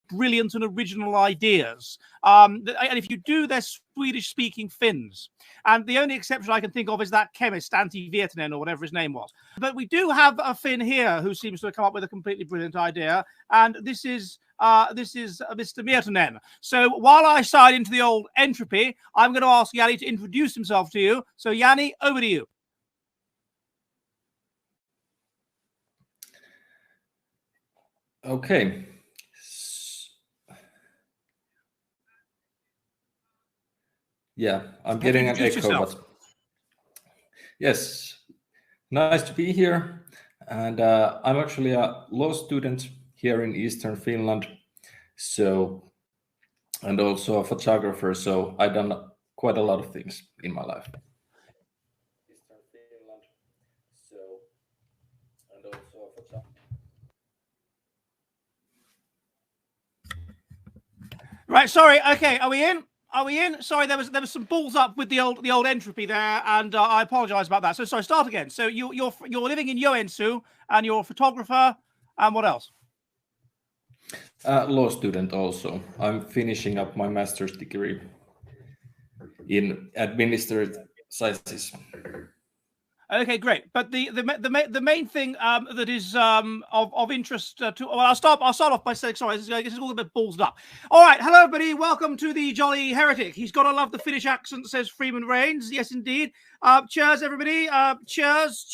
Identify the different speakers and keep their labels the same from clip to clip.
Speaker 1: brilliant and original ideas. And if you do, they're Swedish-speaking Finns. And the only exception I can think of is that chemist, Antti Virtanen, or whatever his name was. But we do have a Finn here who seems to have come up with a completely brilliant idea. And this is Mr. Virtanen. So while I sign into the old entropy, I'm going to ask Yanni to introduce himself to you. So Yanni, over to you.
Speaker 2: Okay. Yeah, I'm getting an echo, but yes, nice to be here. And I'm actually a law student here in Eastern Finland, and also a photographer. So I've done quite a lot of things in my life. Eastern Finland, and also a photographer.
Speaker 1: Right, sorry. Okay, are we in? Are we in? Sorry, there was some balls up with the old entropy there, and I apologise about that. So sorry, start again. So you're living in Joensuu, and you're a photographer, and what else?
Speaker 2: Law student also. I'm finishing up my master's degree in administrative sciences.
Speaker 1: Okay, great. But the main thing that is of interest to well, I'll start off by saying sorry. This is all a bit ballsed up. All right, hello everybody. Welcome to the Jolly Heretic. He's got to love the Finnish accent, says Freeman Rains. Yes, indeed. Cheers, everybody. Cheers,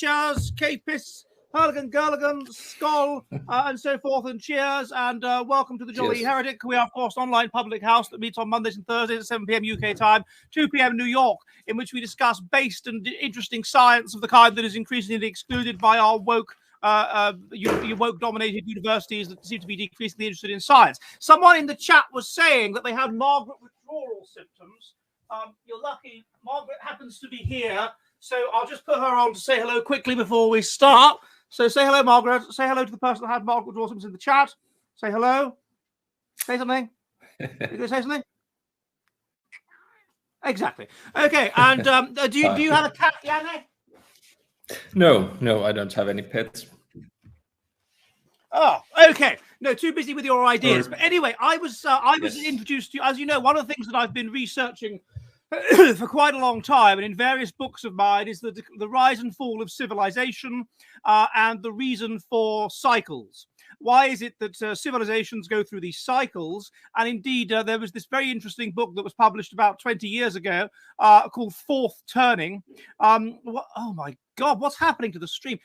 Speaker 1: Capis, Hurligan, Gurligan, Skoll, and so forth, and cheers, and welcome to the Jolly Heretic. We are, of course, an online public house that meets on Mondays and Thursdays at 7 p.m. UK time, 2 p.m. New York, in which we discuss based and interesting science of the kind that is increasingly excluded by our woke dominated universities that seem to be decreasingly interested in science. Someone in the chat was saying that they had Margaret withdrawal symptoms. You're lucky Margaret happens to be here, so I'll just put her on to say hello quickly before we start. So say hello, Margaret. Say hello to the person that had Margaret withdrawal symptoms in the chat. Say hello. Say something. You going to say something? Exactly. Okay. And do you have a cat, Yanni?
Speaker 2: No, I don't have any pets.
Speaker 1: Oh, okay. No, too busy with your ideas. But anyway, I was introduced to you. As you know, one of the things that I've been researching for quite a long time, and in various books of mine, is the rise and fall of civilization and the reason for cycles. Why is it that civilizations go through these cycles? And indeed, there was this very interesting book that was published about 20 years ago called Fourth Turning. Oh my God, what's happening to the stream?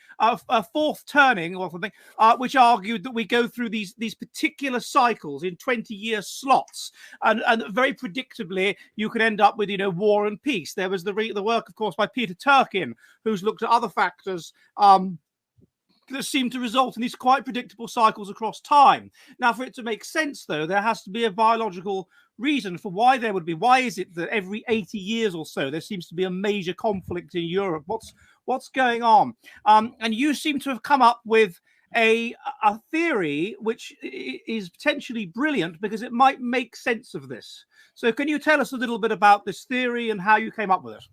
Speaker 1: Fourth Turning or something, which argued that we go through these particular cycles in 20-year slots, and very predictably you could end up with war and peace. There was the work, of course, by Peter Turkin, who's looked at other factors that seem to result in these quite predictable cycles across time. Now, for it to make sense, though, there has to be a biological reason for why there would be. Why is it that every 80 years or so there seems to be a major conflict in Europe? What's going on? And you seem to have come up with a theory which is potentially brilliant because it might make sense of this. So can you tell us a little bit about this theory and how you came up with it?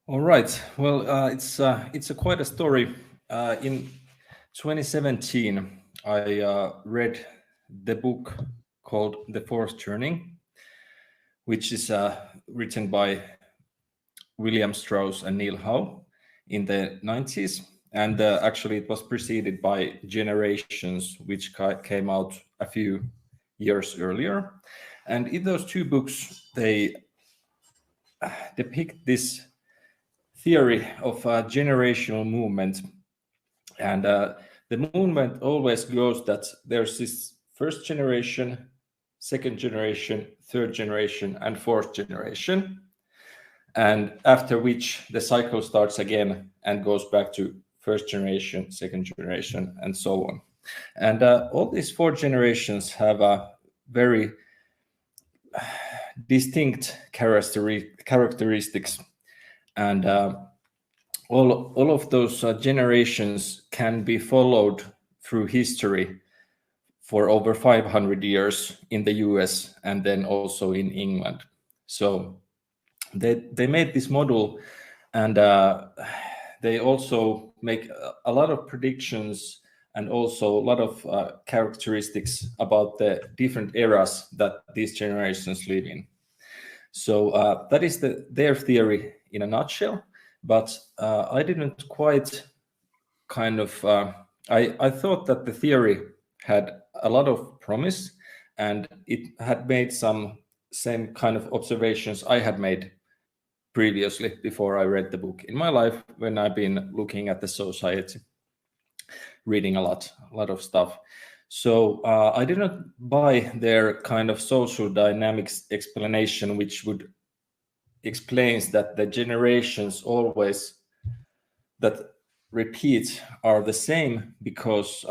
Speaker 2: All right. Well, it's quite a story. In 2017, I read the book called The Fourth Turning, which is written by William Strauss and Neil Howe in the 90s. And actually, it was preceded by Generations, which came out a few years earlier. And in those two books, they depict this theory of a generational movement. And the movement always goes that there's this first generation, second generation, third generation, and fourth generation. And after which the cycle starts again and goes back to first generation, second generation, and so on. And all these four generations have a very distinct characteristics. And all of those generations can be followed through history for over 500 years in the US and then also in England. So they made this model, and they also make a lot of predictions and also a lot of characteristics about the different eras that these generations live in. So that is their theory in a nutshell. But I didn't quite kind of, I thought that the theory had a lot of promise, and it had made some same kind of observations I had made previously before I read the book in my life, when I've been looking at the society, reading a lot of stuff. So I didn't buy their kind of social dynamics explanation, which would explains that the generations always that repeat are the same, because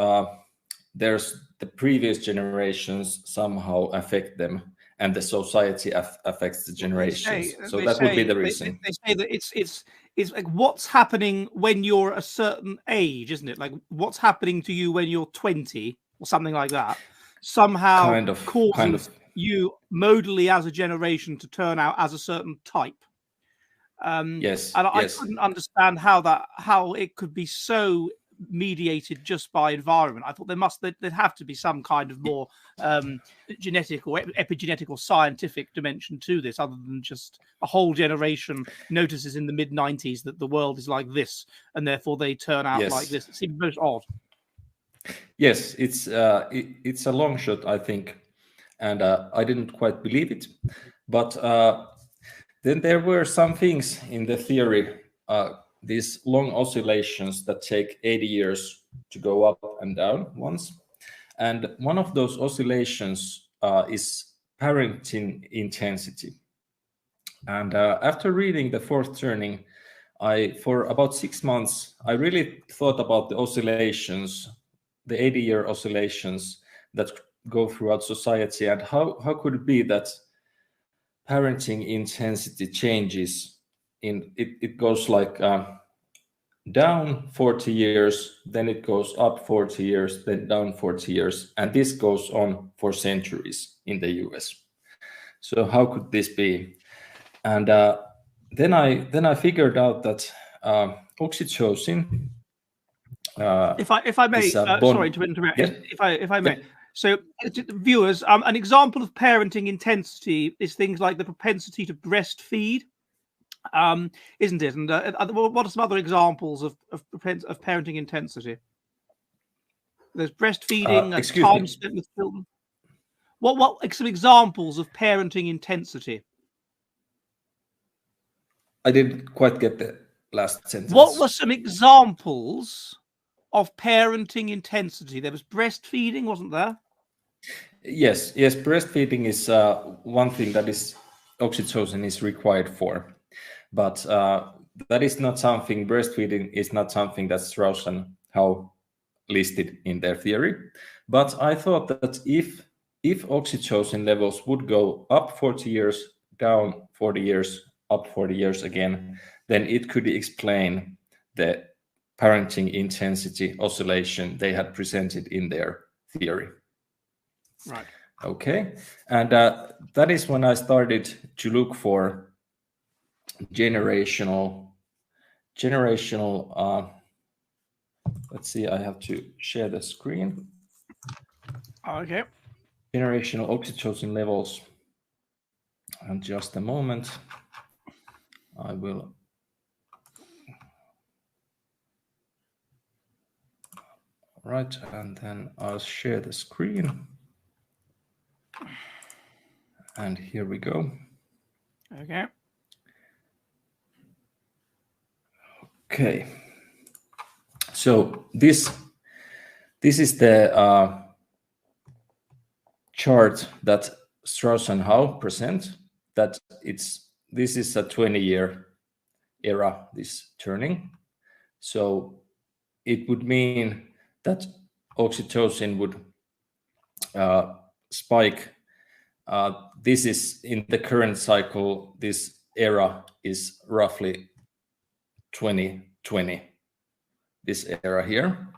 Speaker 2: there's the previous generations somehow affect them, and the society affects the generations. So that would be the reason.
Speaker 1: They say that it's like what's happening when you're a certain age, isn't it? Like what's happening to you when you're 20 or something like that, somehow causes you modally as a generation to turn out as a certain type.
Speaker 2: Yes,
Speaker 1: and I couldn't understand how it could be so mediated just by environment. I thought there'd have to be some kind of more genetic or epigenetic or scientific dimension to this, other than just a whole generation notices in the mid-90s that the world is like this, and therefore they turn out like this. It seems most odd.
Speaker 2: Yes, it's a long shot, I think, and I didn't quite believe it, but then there were some things in the theory, these long oscillations that take 80 years to go up and down once. And one of those oscillations is parenting intensity. And after reading The Fourth Turning, for about 6 months, I really thought about the oscillations, the 80-year oscillations that go throughout society, and how could it be that parenting intensity changes it goes like down 40 years, then it goes up 40 years, then down 40 years, and this goes on for centuries in the US. So how could this be? And then I figured out that oxytocin,
Speaker 1: if I may, sorry to interrupt. Yeah. If I may. Yeah. So, viewers, an example of parenting intensity is things like the propensity to breastfeed, isn't it? And what are some other examples of parenting intensity? There's breastfeeding, time spent with children. What are some examples of parenting intensity?
Speaker 2: I didn't quite get the last sentence.
Speaker 1: What were some examples of parenting intensity? There was breastfeeding, wasn't there?
Speaker 2: Yes, breastfeeding is one thing that is oxytocin is required for, but that is not something. Breastfeeding is not something that Strauss and Howe listed in their theory. But I thought that if oxytocin levels would go up 40 years, down 40 years, up 40 years again, then it could explain the parenting intensity oscillation they had presented in their theory.
Speaker 1: Right.
Speaker 2: Okay. And that is when I started to look for generational. Let's see. I have to share the screen.
Speaker 1: Okay.
Speaker 2: Generational oxytocin levels. And just a moment, I will. Right, and then I'll share the screen. And here we go.
Speaker 1: Okay.
Speaker 2: Okay. So this is the chart that Strauss and Howe present. That this is a 20-year era, this turning. So it would mean that oxytocin would spike. This is in the current cycle. This era is roughly 2020. This era here,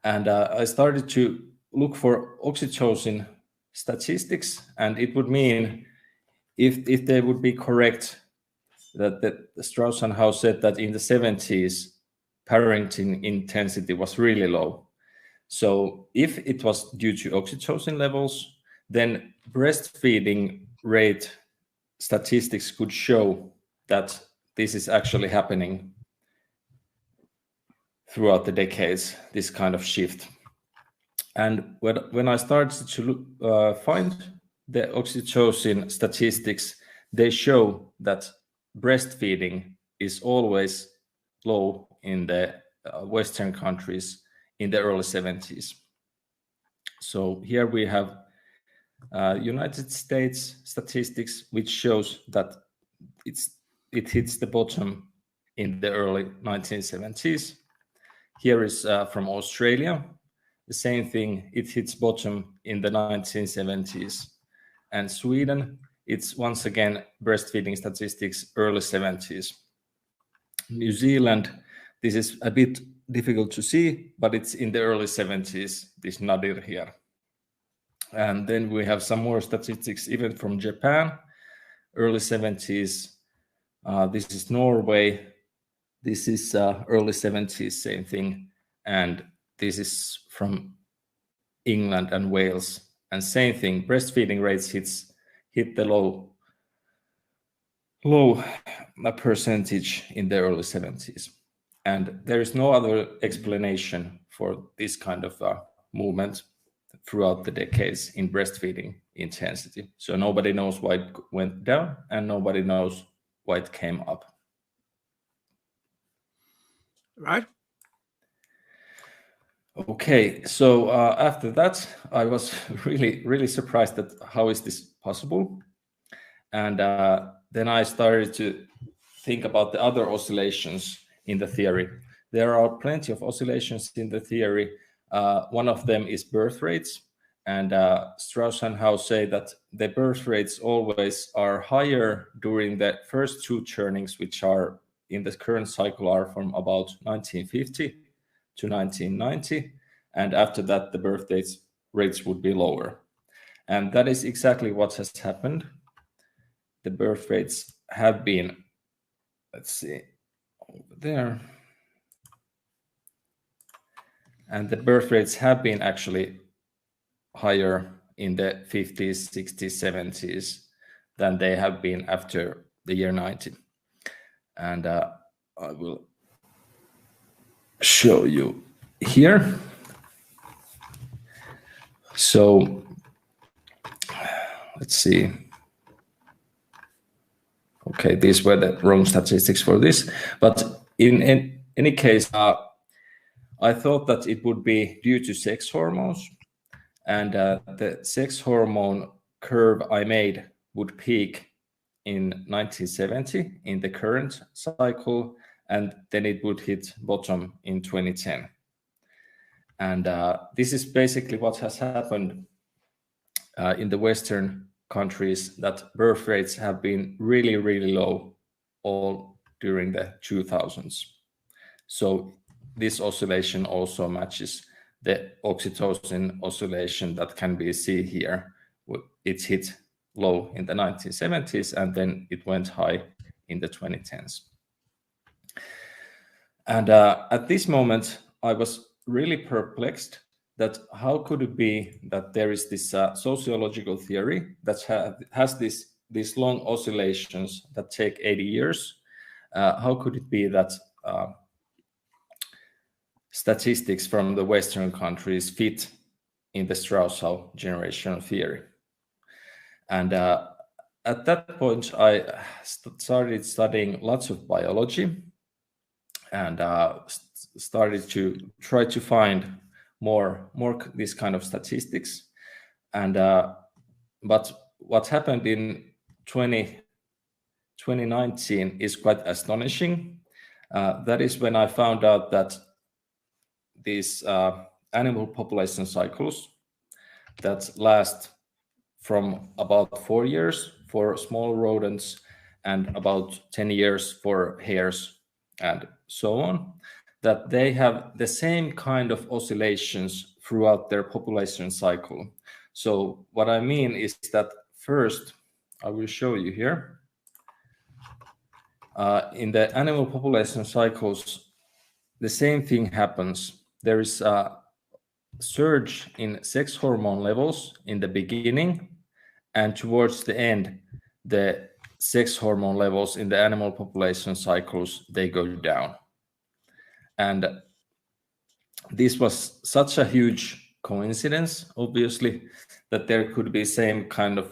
Speaker 2: and I started to look for oxytocin statistics, and it would mean if they would be correct that the Strauss and Howe said that in the 70s parenting intensity was really low, So if it was due to oxytocin levels, then breastfeeding rate statistics could show that this is actually happening throughout the decades, this kind of shift. And when I started to find the oxytocin statistics, they show that breastfeeding is always low in the Western countries in the early 70s. So here we have United States statistics, which shows that it hits the bottom in the early 1970s. Here is from Australia. The same thing, it hits bottom in the 1970s. And Sweden, it's once again breastfeeding statistics, early 70s. New Zealand, this is a bit difficult to see, but it's in the early 70s, this nadir here. And then we have some more statistics even from Japan, early 70s. This is Norway. This is early 70s, same thing. And this is from England and Wales. And same thing, breastfeeding rates hit the low percentage in the early 70s. And there is no other explanation for this kind of movement throughout the decades in breastfeeding intensity. So nobody knows why it went down and nobody knows why it came up.
Speaker 1: Right.
Speaker 2: Okay, so after that, I was really surprised at how is this possible. And then I started to think about the other oscillations in the theory. There are plenty of oscillations in the theory. One of them is birth rates. And Strauss and Howe say that the birth rates always are higher during the first two churnings, which are in the current cycle are from about 1950 to 1990. And after that, the birth rates would be lower. And that is exactly what has happened. The birth rates have been, let's see, over there. And the birth rates have been actually higher in the 50s, 60s, 70s than they have been after the year 90. And I will show you here. So let's see. Okay, these were the wrong statistics for this. But in any case, I thought that it would be due to sex hormones. And the sex hormone curve I made would peak in 1970 in the current cycle, and then it would hit bottom in 2010. And this is basically what has happened in the Western countries, that birth rates have been really low all during the 2000s. So this oscillation also matches the oxytocin oscillation that can be seen here. It hit low in the 1970s and then it went high in the 2010s. And at this moment, I was really perplexed that how could it be that there is this sociological theory that has these long oscillations that take 80 years. How could it be that statistics from the Western countries fit in the Strauss-Howe generational theory? And at that point, I started studying lots of biology and started to try to find more this kind of statistics. And but what happened in 2019 is quite astonishing. That is when I found out that these animal population cycles that last from about 4 years for small rodents and about 10 years for hares and so on, that they have the same kind of oscillations throughout their population cycle. So what I mean is that first, I will show you here. In the animal population cycles, the same thing happens. There is surge in sex hormone levels in the beginning, and towards the end, the sex hormone levels in the animal population cycles, they go down. And this was such a huge coincidence, obviously, that there could be same kind of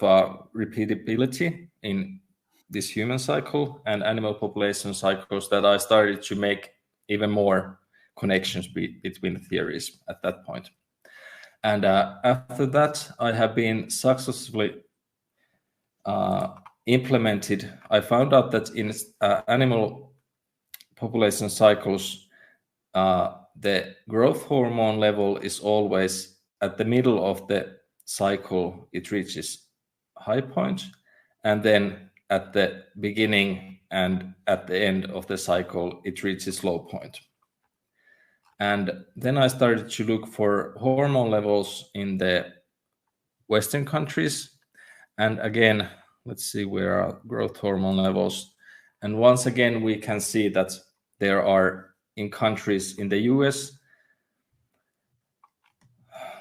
Speaker 2: repeatability in this human cycle and animal population cycles, that I started to make even more connections between the theories at that point. And after that, I have been successfully implemented. I found out that in animal population cycles, the growth hormone level is always at the middle of the cycle. It reaches high point, and then at the beginning and at the end of the cycle, it reaches low point. And then I started to look for hormone levels in the Western countries. And again, let's see where are growth hormone levels. And once again, we can see that there are in countries in the US.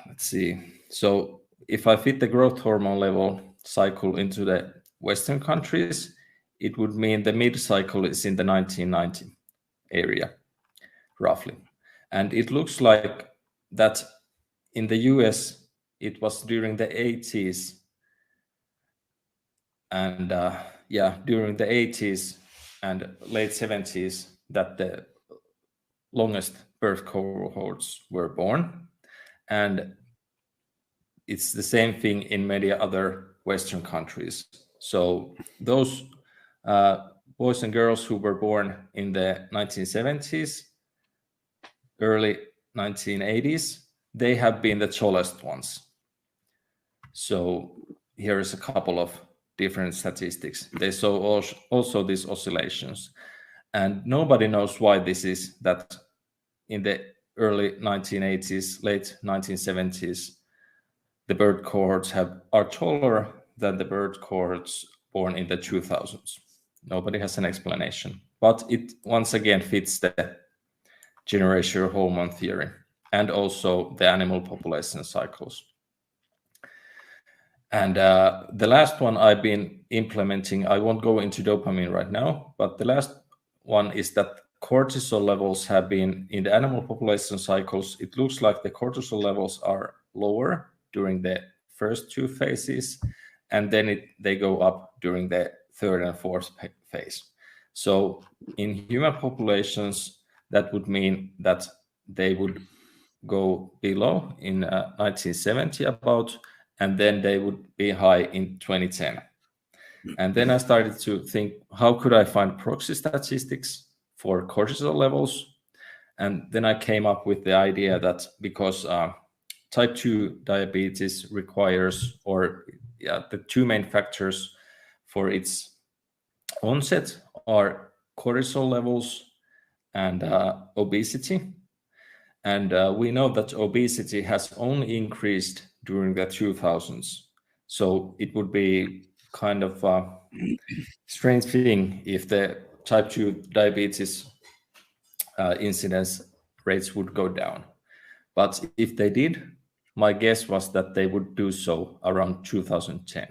Speaker 2: Let's see. So if I fit the growth hormone level cycle into the Western countries, it would mean the mid-cycle is in the 1990 area, roughly. And it looks like that in the US, it was during the 80s. And during the 80s and late 70s that the longest birth cohorts were born. And it's the same thing in many other Western countries. So those boys and girls who were born in the 1970s, early 1980s, they have been the tallest ones. So here is a couple of different statistics. They saw also these oscillations. And nobody knows why this is, that in the early 1980s, late 1970s, the bird cohorts are taller than the bird cohorts born in the 2000s. Nobody has an explanation. But it once again fits the generational hormone theory and also the animal population cycles. And the last one I've been implementing, I won't go into dopamine right now, but the last one is that cortisol levels have been in the animal population cycles. It looks like the cortisol levels are lower during the first two phases, and then they go up during the third and fourth phase. So in human populations, that would mean that they would go below in 1970 about, and then they would be high in 2010. And then I started to think, how could I find proxy statistics for cortisol levels? And then I came up with the idea that because type 2 diabetes requires, the two main factors for its onset are cortisol levels and obesity. And we know that obesity has only increased during the 2000s. So it would be kind of a strange thing if the type 2 diabetes incidence rates would go down. But if they did, my guess was that they would do so around 2010.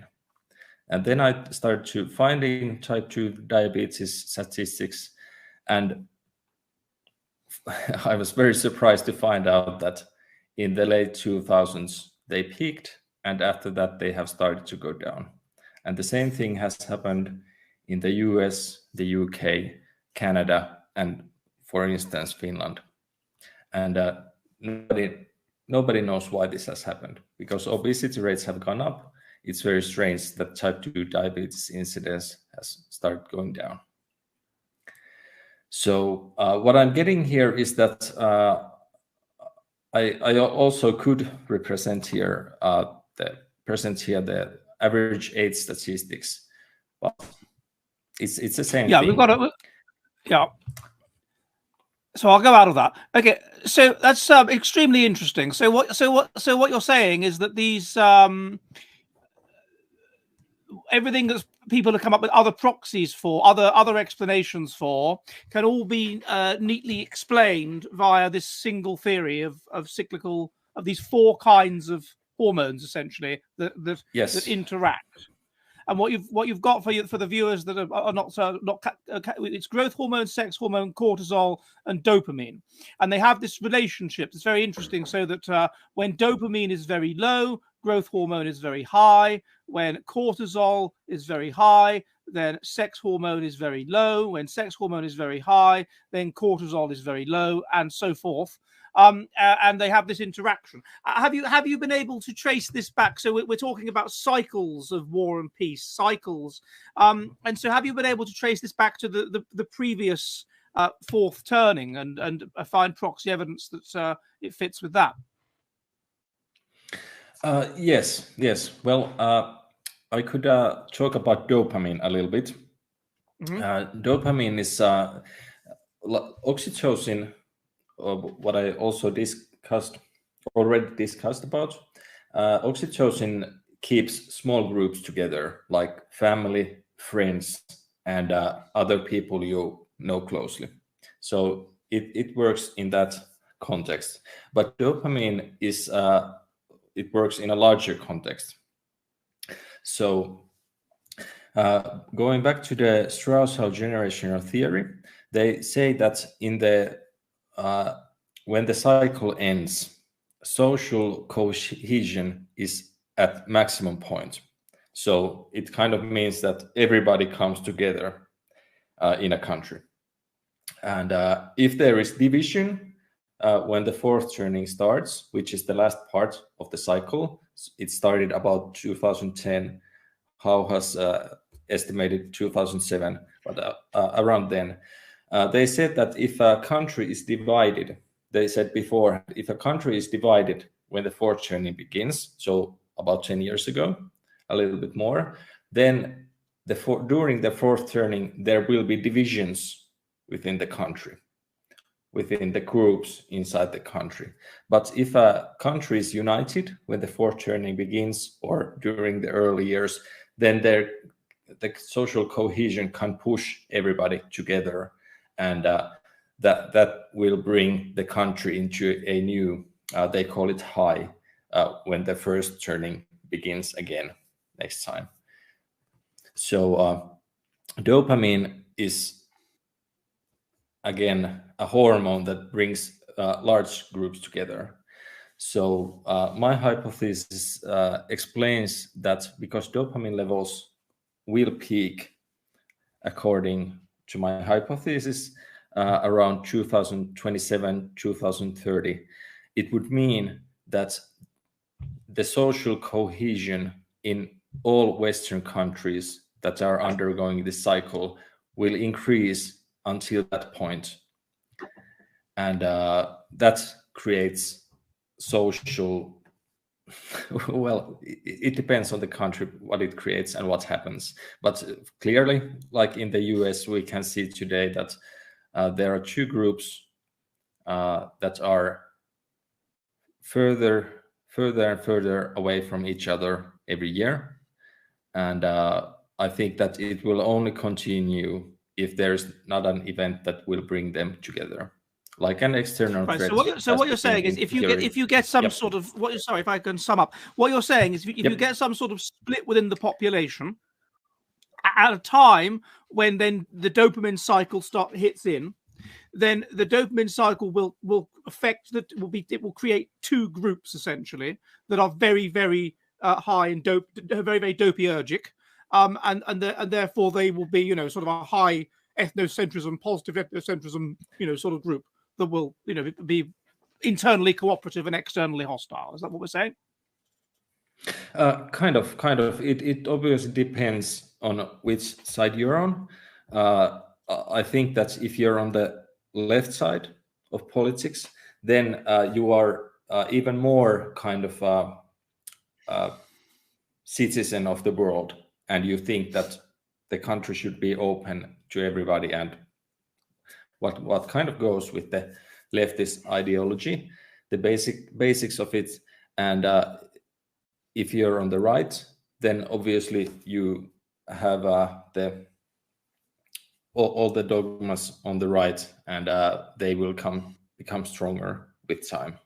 Speaker 2: And then I started to finding type 2 diabetes statistics, and I was very surprised to find out that in the late 2000s, they peaked, and after that, they have started to go down. And the same thing has happened in the US, the UK, Canada, and for instance, Finland. And nobody knows why this has happened, because obesity rates have gone up. It's very strange that type 2 diabetes incidence has started going down. So what I'm getting here is that I also could represent here the average age statistics, but it's the same thing.
Speaker 1: We've got to. Yeah. So I'll go out of that. Okay, so that's extremely interesting. So what you're saying is that these everything that people have come up with other proxies for, other explanations for, can all be neatly explained via this single theory of cyclical these 4 kinds of hormones essentially that interact. And what you've got for the viewers that are not it's growth hormone, sex hormone, cortisol, and dopamine, and they have this relationship. It's very interesting. So that when dopamine is very low, growth hormone is very high. When cortisol is very high, then sex hormone is very low. When sex hormone is very high, then cortisol is very low, and so forth. And they have this interaction. Have you been able to trace this back? So we're talking about cycles of war and peace, cycles. And so have you been able to trace this back to the previous fourth turning and find proxy evidence that it fits with that?
Speaker 2: Yes. Well, I could talk about dopamine a little bit. Dopamine is oxytocin, what I also already discussed about. Oxytocin keeps small groups together, like family, friends, and other people you know closely. So it works in that context. But dopamine is it works in a larger context. So going back to the Strauss-Howe generational theory, they say that in the when the cycle ends, social cohesion is at maximum point. So it kind of means that everybody comes together in a country. And if there is division when the fourth turning starts, which is the last part of the cycle, it started about 2010. Howe has estimated 2007, but around then. They said that if a country is divided, they said before, if a country is divided when the fourth turning begins, so about 10 years ago, a little bit more, then during the fourth turning, there will be divisions within the country, within the groups inside the country. But if a country is united when the fourth turning begins or during the early years, then the social cohesion can push everybody together, and that will bring the country into a new, they call it high, when the first turning begins again next time. So dopamine is, again, a hormone that brings large groups together. So my hypothesis explains that because dopamine levels will peak, according to my hypothesis, around 2027, 2030, it would mean that the social cohesion in all Western countries that are undergoing this cycle will increase until that point. And that creates social, well, it depends on the country, what it creates and what happens. But clearly, like in the US, we can see today that there are two groups that are further and further away from each other every year. And I think that it will only continue if there's not an event that will bring them together, like an external threat.
Speaker 1: So what you're saying is, if you get some sort of sorry, if I can sum up, what you're saying is, if you get some sort of split within the population at a time when then the dopamine cycle hits in, then the dopamine cycle will affect that. It will create two groups essentially that are very, very high in very, very dopaminergic, and therefore they will be, sort of a high ethnocentrism, positive ethnocentrism, sort of group that will, be internally cooperative and externally hostile. Is that what we're saying?
Speaker 2: Kind of. It obviously depends on which side you're on. I think that if you're on the left side of politics, then you are even more kind of citizen of the world, and you think that the country should be open to everybody, and what kind of goes with the leftist ideology, the basics of it. And if you're on the right, then obviously you have all the dogmas on the right, and they will become stronger with time.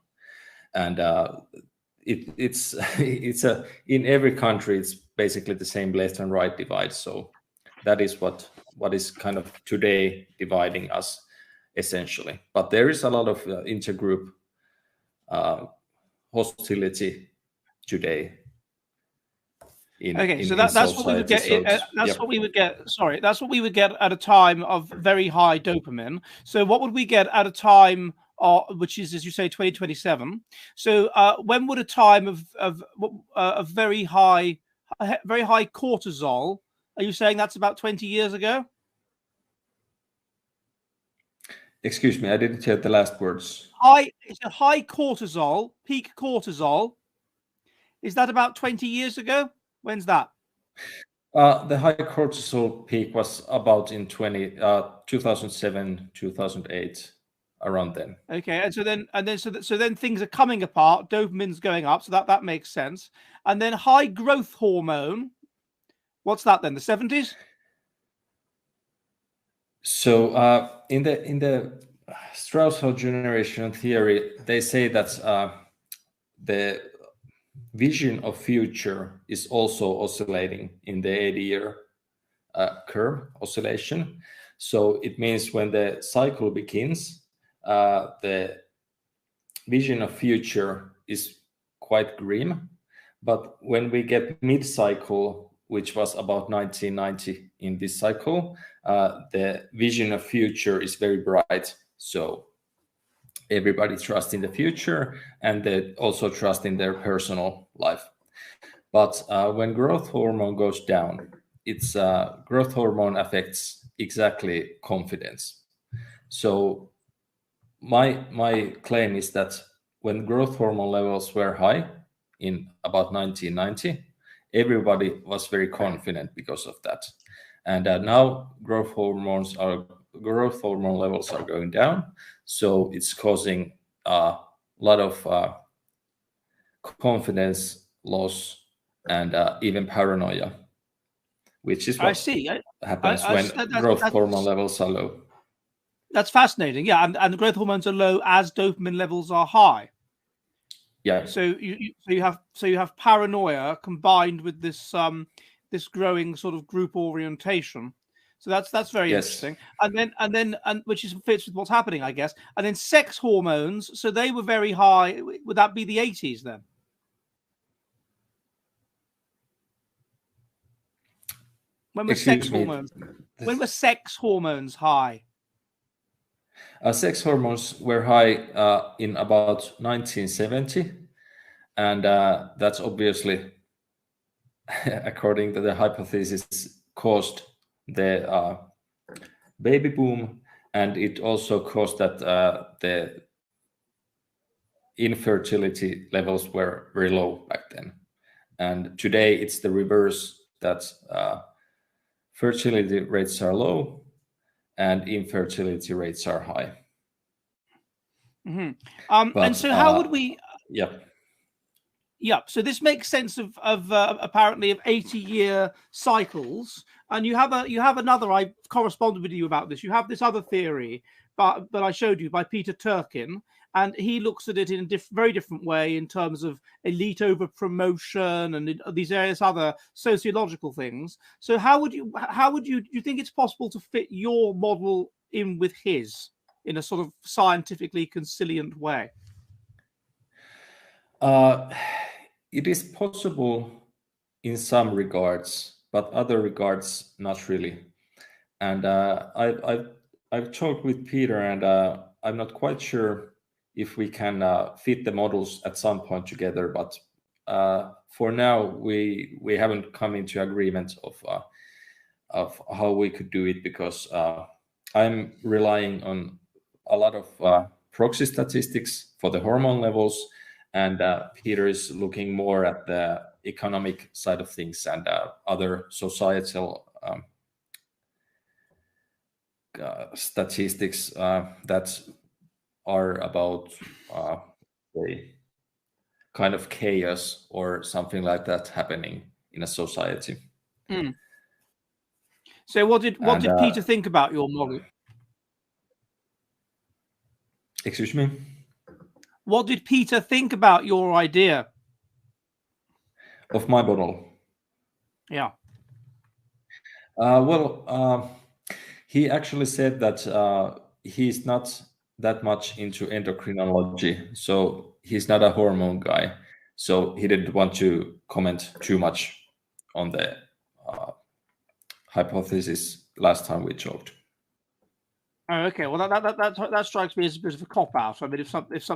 Speaker 2: and it's in every country it's basically the same left and right divide. So that is what is kind of today dividing us essentially. But there is a lot of intergroup hostility today.
Speaker 1: So that's what we would get. That's what we would get. Sorry, that's what we would get at a time of very high dopamine. So what would we get at a time, which is, as you say, 2027? So when would a time of very high cortisol? Are you saying that's about 20 years ago?
Speaker 2: Excuse me, I didn't hear the last words.
Speaker 1: High cortisol, peak cortisol. Is that about 20 years ago? When's that?
Speaker 2: The high cortisol peak was about in 2007, 2008, around then.
Speaker 1: Okay, and so then things are coming apart. Dopamine's going up, so that makes sense. And then high growth hormone. What's that then? The 70s?
Speaker 2: So in the Strauss-Howe generation theory, they say that the vision of future is also oscillating in the 80-year curve oscillation. So it means when the cycle begins, the vision of future is quite grim. But when we get mid-cycle, which was about 1990 in this cycle, the vision of future is very bright. So everybody trusts in the future, and they also trust in their personal life. But when growth hormone goes down, it's growth hormone affects exactly confidence. So my claim is that when growth hormone levels were high in about 1990, everybody was very confident because of that. And now growth hormone levels are going down, so it's causing a lot of confidence loss and even paranoia, which is what happens when growth hormone levels are low.
Speaker 1: That's fascinating. Yeah, and the growth hormones are low as dopamine levels are high.
Speaker 2: Yeah.
Speaker 1: So you have paranoia combined with this this growing sort of group orientation. So that's very interesting. And which fits with what's happening, I guess. And then sex hormones, so they were very high. Would that be the 80s then? When were sex hormones high?
Speaker 2: Sex hormones were high in about 1970, and that's obviously, according to the hypothesis, caused the baby boom, and it also caused that the infertility levels were very low back then. And today it's the reverse, that fertility rates are low and infertility rates are high.
Speaker 1: Mm-hmm. And so how would we... Yeah, so this makes sense of apparently of 80-year cycles, and you have another. I corresponded with you about this. You have this other theory, but I showed you by Peter Turkin, and he looks at it in a very different way in terms of elite over promotion and these various other sociological things. So how would you do you think it's possible to fit your model in with his in a sort of scientifically conciliant way?
Speaker 2: It is possible in some regards, but other regards not really. And I've talked with Peter, and I'm not quite sure if we can fit the models at some point together. But for now, we haven't come into agreement of how we could do it, because I'm relying on a lot of proxy statistics for the hormone levels. And Peter is looking more at the economic side of things and other societal statistics that are about a kind of chaos or something like that happening in a society.
Speaker 1: Mm. So what did Peter think about your model?
Speaker 2: Excuse me?
Speaker 1: What did Peter think about your idea
Speaker 2: of my model?
Speaker 1: Yeah.
Speaker 2: He actually said that he's not that much into endocrinology, so he's not a hormone guy. So he didn't want to comment too much on the hypothesis last time we talked.
Speaker 1: Oh, okay. Well, that strikes me as a bit of a cop out. I mean, if something's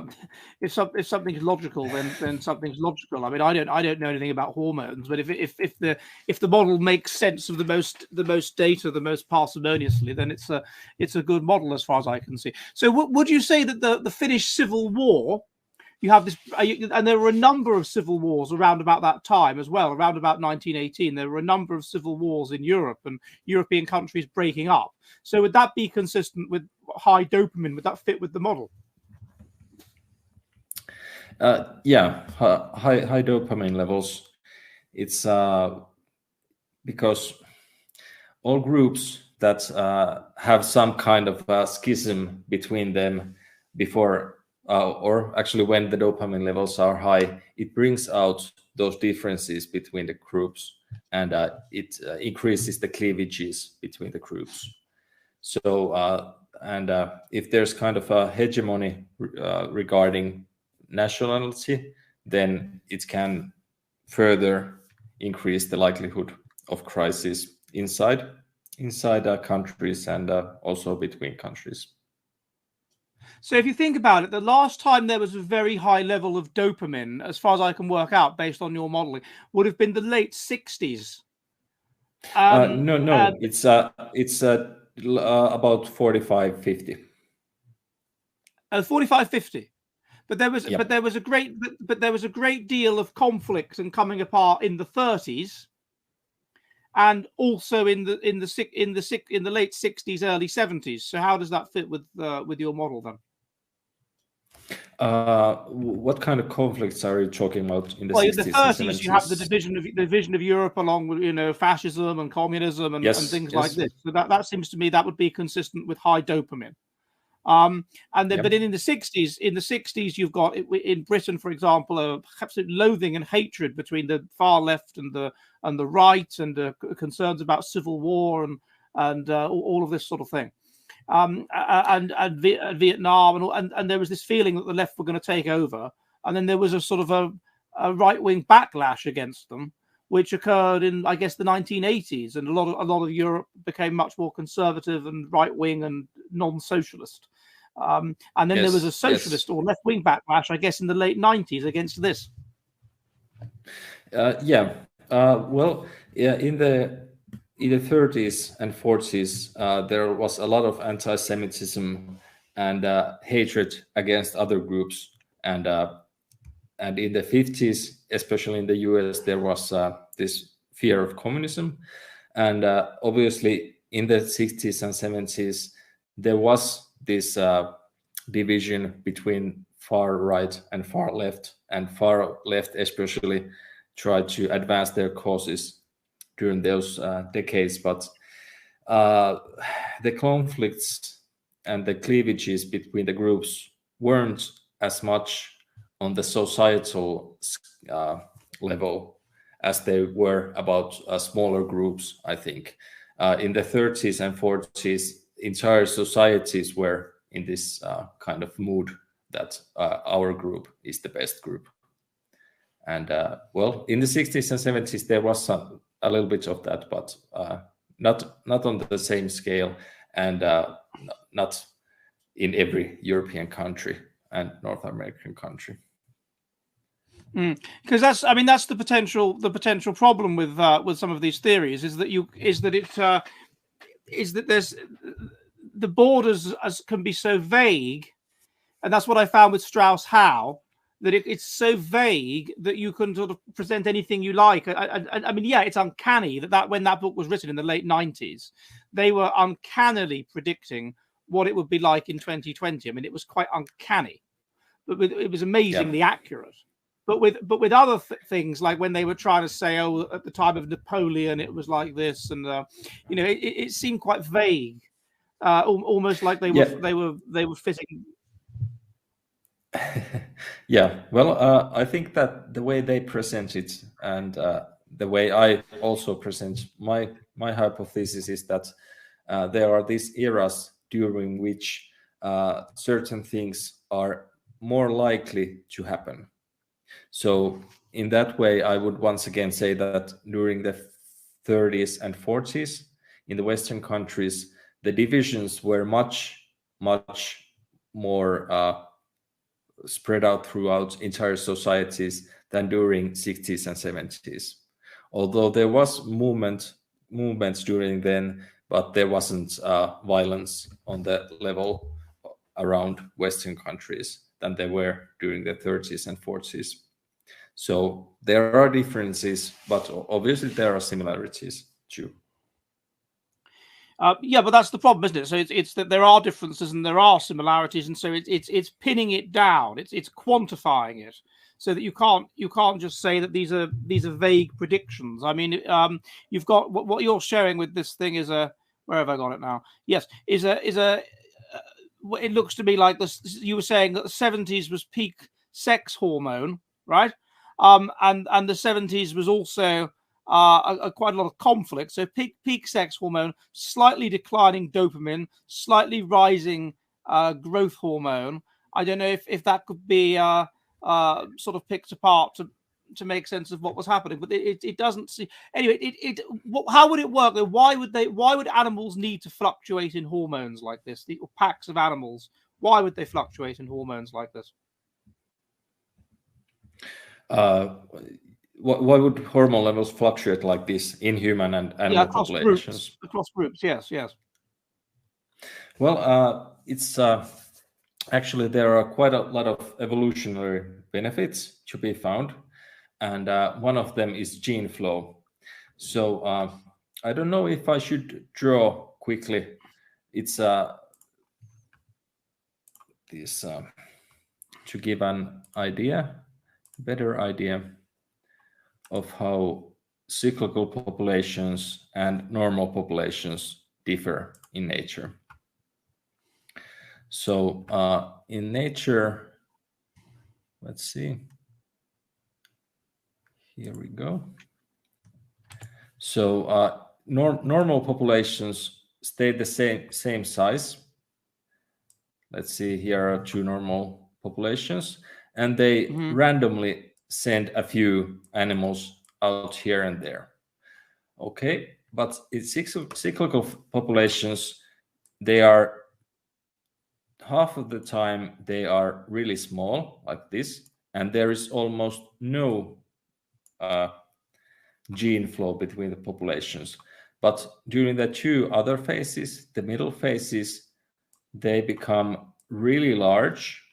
Speaker 1: logical, then something's logical. I mean, I don't know anything about hormones, but if the model makes sense of the most data the most parsimoniously, then it's a good model as far as I can see. So, would you say that the Finnish Civil War? You have this, and there were a number of civil wars around about that time as well. Around about 1918, there were a number of civil wars in Europe and European countries breaking up. So would that be consistent with high dopamine? Would that fit with the model?
Speaker 2: Yeah, high dopamine levels. It's because all groups that have some kind of schism between them before or actually when the dopamine levels are high, it brings out those differences between the groups, and it increases the cleavages between the groups. So if there's kind of a hegemony regarding nationality, then it can further increase the likelihood of crisis inside countries and also between countries.
Speaker 1: So if you think about it, the last time there was a very high level of dopamine, as far as I can work out based on your modeling, would have been the late 60s.
Speaker 2: No, it's about 45-50.
Speaker 1: 45-50. But there was a great deal of conflict and coming apart in the 30s, and also in the late 60s, early 70s. So how does that fit with your model then?
Speaker 2: What kind of conflicts are you talking about in the 60s?
Speaker 1: In the 30s, you have the division of Europe, along with fascism and communism and things like this. So that seems to me that would be consistent with high dopamine. But in the 60s, you've got in Britain, for example, a absolute loathing and hatred between the far left and the right, and concerns about civil war and all of this sort of thing. And Vietnam, and there was this feeling that the left were going to take over, and then there was a sort of a right-wing backlash against them, which occurred in, I guess, the 1980s, and a lot of Europe became much more conservative and right-wing and non-socialist. And then there was a socialist or left-wing backlash, I guess, in the late 90s against this.
Speaker 2: In the 30s and 40s, there was a lot of anti-Semitism and hatred against other groups, and in the 50s, especially in the US, there was this fear of communism, and obviously in the 60s and 70s, there was this division between far right and far left, and far left especially tried to advance their causes during those decades, but the conflicts and the cleavages between the groups weren't as much on the societal level as they were about smaller groups, I think. In the 30s and 40s, entire societies were in this kind of mood that our group is the best group. And in the 60s and 70s, there was a little bit of that, but not on the same scale, and not in every European country and North American country.
Speaker 1: Because that's the potential problem with some of these theories is that there's the borders can be so vague, and that's what I found with Strauss-Howe, that it's so vague that you can sort of present anything you like. I mean, it's uncanny that when that book was written in the late 90s, they were uncannily predicting what it would be like in 2020. I mean, it was quite uncanny, but it was amazingly accurate. But with other things, like when they were trying to say, at the time of Napoleon, it was like this, and it seemed quite vague, almost like they were fitting.
Speaker 2: Yeah, well, I think that the way they present it and the way I also present my hypothesis is that there are these eras during which certain things are more likely to happen. So in that way, I would once again say that during the 30s and 40s in the Western countries, the divisions were much more spread out throughout entire societies than during 60s and 70s. Although there was movements during then, but there wasn't violence on the level around Western countries than there were during the 30s and 40s. So there are differences, but obviously there are similarities too.
Speaker 1: Yeah, but that's the problem, isn't it? So it's that there are differences and there are similarities, and so it's pinning it down. It's quantifying it so that you can't just say that these are vague predictions. I mean, you've got what you're sharing with this thing is a, where have I got it now? Yes, is a it looks to me like this. You were saying that the 70s was peak sex hormone, right? And the 70s was also quite a lot of conflict. So peak sex hormone, slightly declining dopamine, slightly rising growth hormone. I don't know if that could be sort of picked apart to make sense of what was happening, but it doesn't see anyway. How would it work? Why would animals need to fluctuate in hormones like this? The packs of animals, why would they fluctuate in hormones like this?
Speaker 2: Why would hormone levels fluctuate like this in human and animal populations?
Speaker 1: Across groups, yes.
Speaker 2: Well, it's actually there are quite a lot of evolutionary benefits to be found, and one of them is gene flow. So I don't know if I should draw quickly. It's this to give an better idea of how cyclical populations and normal populations differ in nature. So in nature, let's see. Here we go. So normal populations stay the same size. Let's see, here are two normal populations, and they randomly send a few animals out here and there. Okay, but in cyclical populations, they are half of the time they are really small like this, and there is almost no gene flow between the populations. But during the two other phases, the middle phases, they become really large,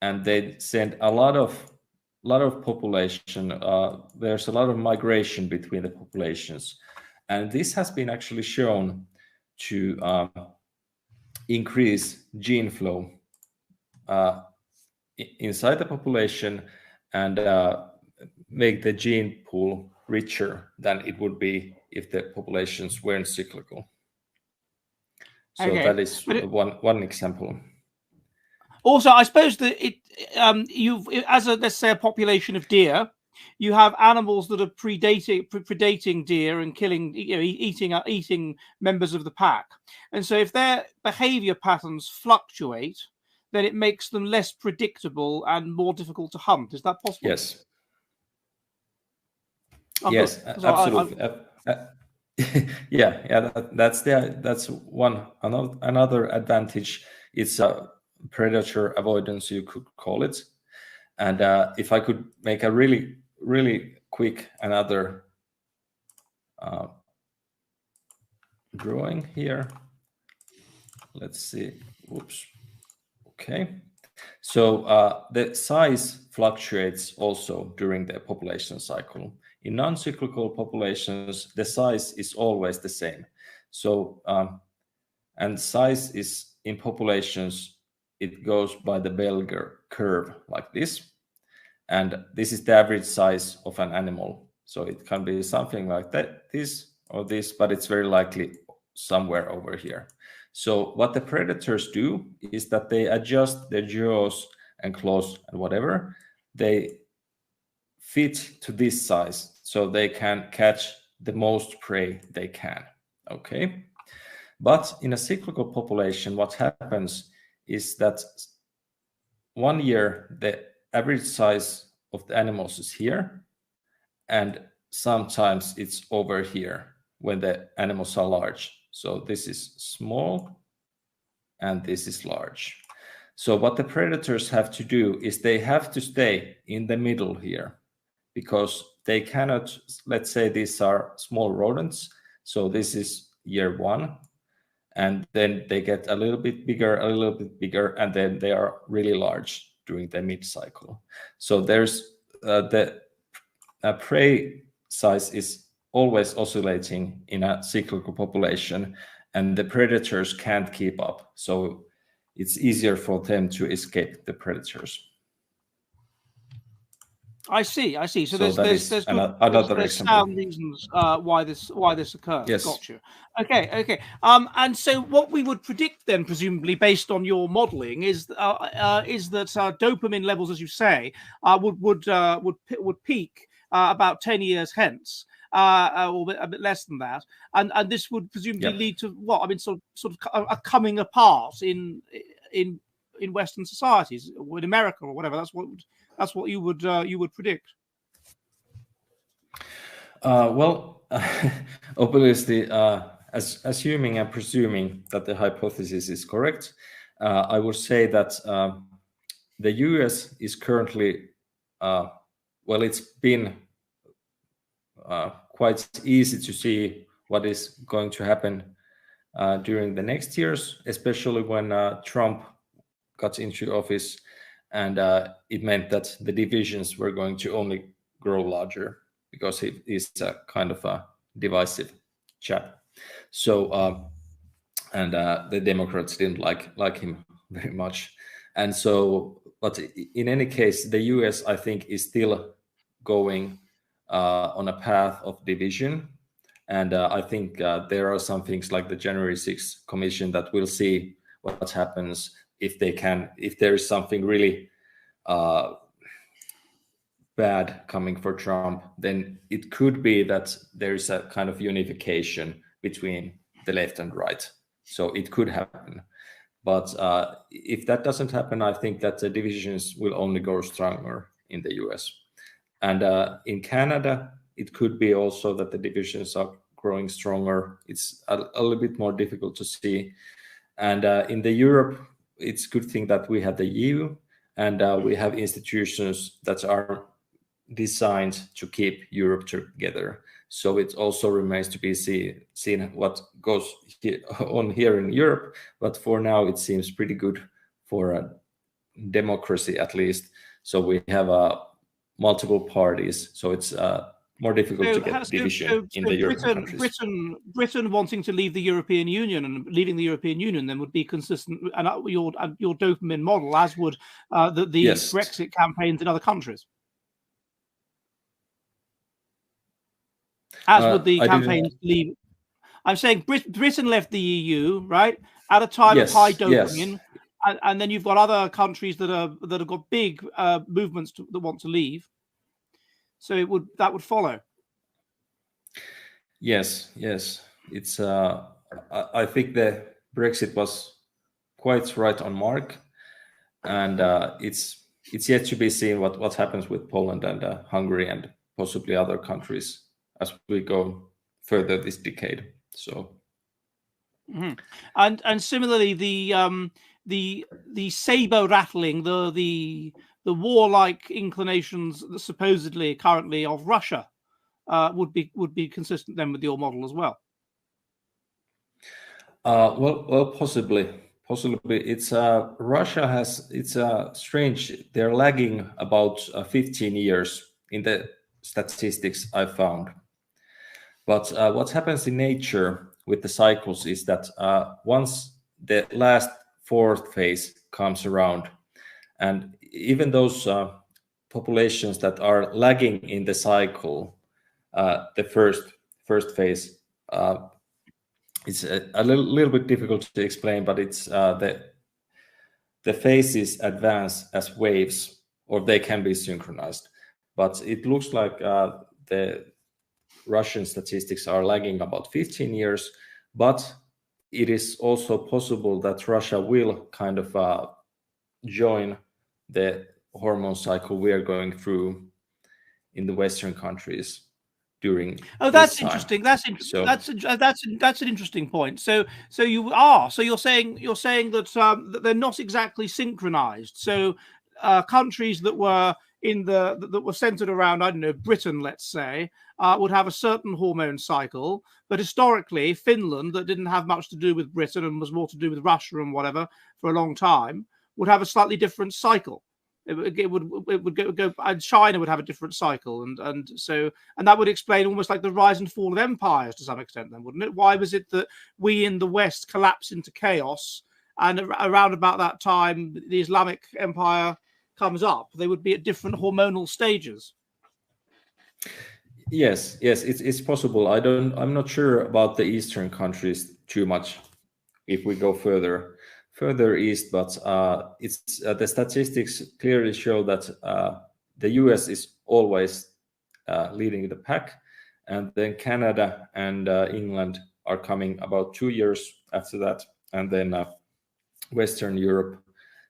Speaker 2: and they send a lot of population. There's a lot of migration between the populations, and this has been actually shown to increase gene flow inside the population and make the gene pool richer than it would be if the populations weren't cyclical. So that is one example.
Speaker 1: Also, I suppose that let's say a population of deer, you have animals that are predating deer and killing, eating members of the pack. And so if their behavior patterns fluctuate, then it makes them less predictable and more difficult to hunt. Is that possible?
Speaker 2: Yes. Yes, absolutely. That's one another advantage. It's a predator avoidance, you could call it. And if I could make a really quick another drawing here. Let's see. Whoops. Okay. So the size fluctuates also during the population cycle. In non-cyclical populations, the size is always the same. So, and size is in populations, it goes by the bell curve like this. And this is the average size of an animal. So it can be something like that, this or this, but it's very likely somewhere over here. So what the predators do is that they adjust their jaws and claws and whatever, they fit to this size so they can catch the most prey they can. Okay. But in a cyclical population, what happens is that 1 year the average size of the animals is here, and sometimes it's over here when the animals are large. So this is small and this is large. So what the predators have to do is they have to stay in the middle here, because they cannot, let's say these are small rodents. So this is year 1, and then they get a little bit bigger, and then they are really large during the mid-cycle. So there's the prey size is always oscillating in a cyclical population, and the predators can't keep up. So it's easier for them to escape the predators.
Speaker 1: I see. So there's
Speaker 2: another example.
Speaker 1: Sound reasons why this occurs.
Speaker 2: Yes.
Speaker 1: Got you. Okay. And so what we would predict then, presumably based on your modelling, is that dopamine levels, as you say, would peak about 10 years hence, or a bit less than that, and this would presumably lead to what? I mean, sort of a coming apart in Western societies, or in America, or whatever. That's what you would predict.
Speaker 2: Well, obviously, assuming and presuming that the hypothesis is correct, I would say that the US is currently, well, it's been quite easy to see what is going to happen during the next years, especially when Trump got into office, and it meant that the divisions were going to only grow larger, because he is a kind of a divisive chap. So and the Democrats didn't like him very much, and so, but in any case, the US, I think, is still going on a path of division, and I think there are some things like the January 6th Commission that will see what happens if there is something really bad coming for Trump. Then it could be that there is a kind of unification between the left and right. So it could happen. But if that doesn't happen, I think that the divisions will only grow stronger in the US. And in Canada, it could be also that the divisions are growing stronger. It's a little bit more difficult to see. And in the Europe, it's a good thing that we have the EU, and we have institutions that are designed to keep Europe together. So it also remains to be seen what goes on here in Europe. But for now, it seems pretty good for a democracy, at least. So we have multiple parties. So it's more difficult to get division in the European countries.
Speaker 1: Britain wanting to leave the European Union, and leaving the European Union then would be consistent, and your dopamine model, as would the
Speaker 2: Yes.
Speaker 1: Brexit campaigns in other countries. As would the campaigns leave. I'm saying Britain left the EU, right, at a time of high dopamine, and then you've got other countries that have got big movements that want to leave. So that would follow.
Speaker 2: Yes. It's I think the Brexit was quite right on mark, and it's yet to be seen what happens with Poland and Hungary and possibly other countries as we go further this decade. So,
Speaker 1: and similarly, the saber rattling, the warlike inclinations supposedly currently of Russia would be consistent then with your model as well.
Speaker 2: Well, possibly. It's Russia it's strange. They're lagging about 15 years in the statistics I found. But what happens in nature with the cycles is that once the last fourth phase comes around, and even those populations that are lagging in the cycle, the first phase, it's a little bit difficult to explain, but it's the phases advance as waves, or they can be synchronized. But it looks like the Russian statistics are lagging about 15 years, but it is also possible that Russia will kind of join the hormone cycle we are going through in the Western countries during.
Speaker 1: Oh, that's interesting. That's interesting. That's an interesting point. So you're saying that they're not exactly synchronized. So countries that were that were centered around, I don't know, Britain, let's say, would have a certain hormone cycle, but historically Finland, that didn't have much to do with Britain and was more to do with Russia and whatever for a long time, would have a slightly different cycle. It would go, and China would have a different cycle, and that would explain almost like the rise and fall of empires to some extent, then, wouldn't it? Why was it that we in the West collapse into chaos, and around about that time the Islamic Empire comes up? They would be at different hormonal stages.
Speaker 2: Yes, it's possible. I'm not sure about the Eastern countries too much if we go further east, but it's the statistics clearly show that the US is always leading the pack, and then Canada and England are coming about 2 years after that, and then Western Europe,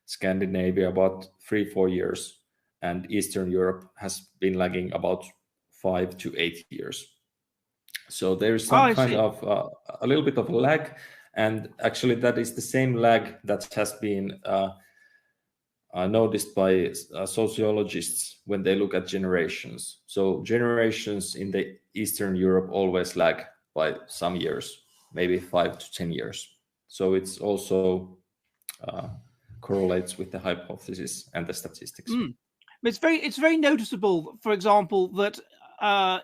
Speaker 2: Scandinavia about 3-4 years, and Eastern Europe has been lagging about 5 to 8 years. So there is some kind of a little bit of a lag. And actually, that is the same lag that has been noticed by sociologists when they look at generations. So generations in the Eastern Europe always lag by some years, maybe 5 to 10 years. So it's also correlates with the hypothesis and the statistics.
Speaker 1: It's very noticeable, for example, that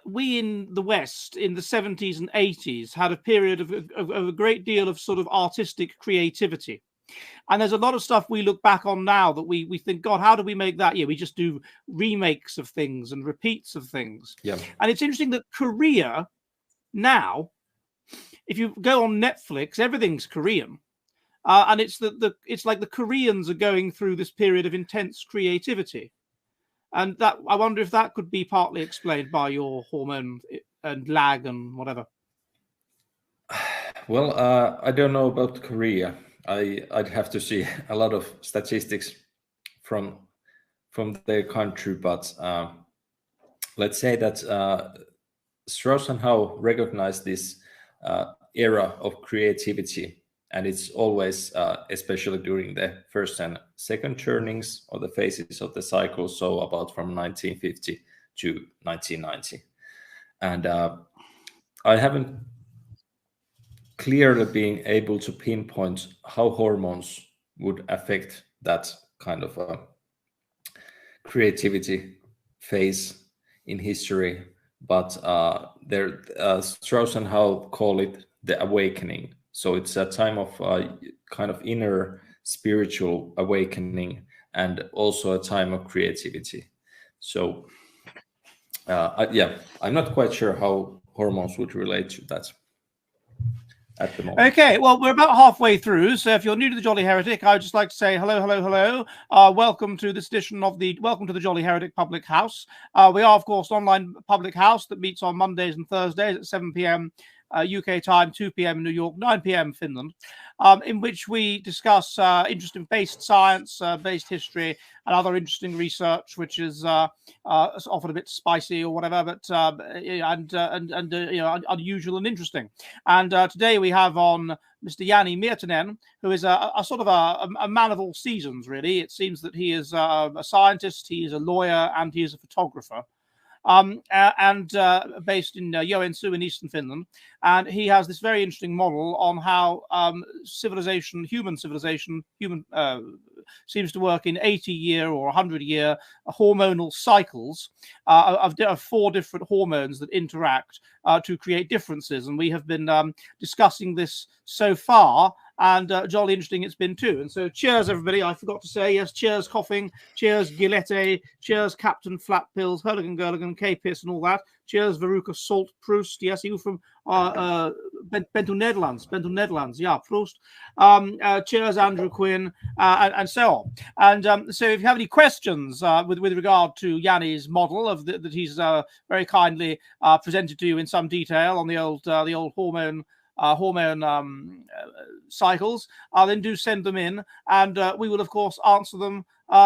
Speaker 1: we in the West in the 70s and 80s had a period of a great deal of sort of artistic creativity. And there's a lot of stuff we look back on now that we think, God, how do we make that? Yeah, we just do remakes of things and repeats of things.
Speaker 2: Yeah.
Speaker 1: And it's interesting that Korea now, if you go on Netflix, everything's Korean. And it's it's like the Koreans are going through this period of intense creativity. And that, I wonder if that could be partly explained by your hormone and lag and whatever.
Speaker 2: Well, I don't know about Korea. I'd have to see a lot of statistics from their country, but let's say that Strauss and Howe recognized this era of creativity, and it's always, especially during the first and second turnings or the phases of the cycle, so about from 1950 to 1990. And I haven't clearly been able to pinpoint how hormones would affect that kind of creativity phase in history, but Strauss and Howe call it the awakening. So it's a time of kind of inner spiritual awakening, and also a time of creativity. So I'm not quite sure how hormones would relate to that at the moment.
Speaker 1: Okay, well, we're about halfway through, so if you're new to the Jolly Heretic, I would just like to say hello. Welcome to this edition of Welcome to the Jolly Heretic Public House. We are, of course, an online public house that meets on Mondays and Thursdays at 7 p.m. UK time, 2 p.m. in New York, 9 p.m. Finland, in which we discuss interesting based science, based history, and other interesting research, which is often a bit spicy or whatever, but unusual and interesting. And today we have on Mr. Jani Miettinen, who is a sort of a man of all seasons, really. It seems that he is a scientist, he is a lawyer, and he is a photographer. Based in Joensuu in eastern Finland. And he has this very interesting model on how human civilization seems to work in 80-year or 100-year hormonal cycles of 4 different hormones that interact to create differences. And we have been discussing this so far, and jolly interesting it's been too. And so cheers, everybody. I forgot to say, yes, cheers, coughing, cheers, Gillette, cheers, Captain Flat Pills, Hurligan, Gurligan, K-Piss and all that. Cheers, Veruca Salt, Proust. Yes, you from to Netherlands. Yeah, Prost. Cheers, Andrew Quinn, and so on. And so, if you have any questions with regard to Yanni's model that he's very kindly presented to you in some detail on the old hormone cycles, then do send them in, and we will of course answer them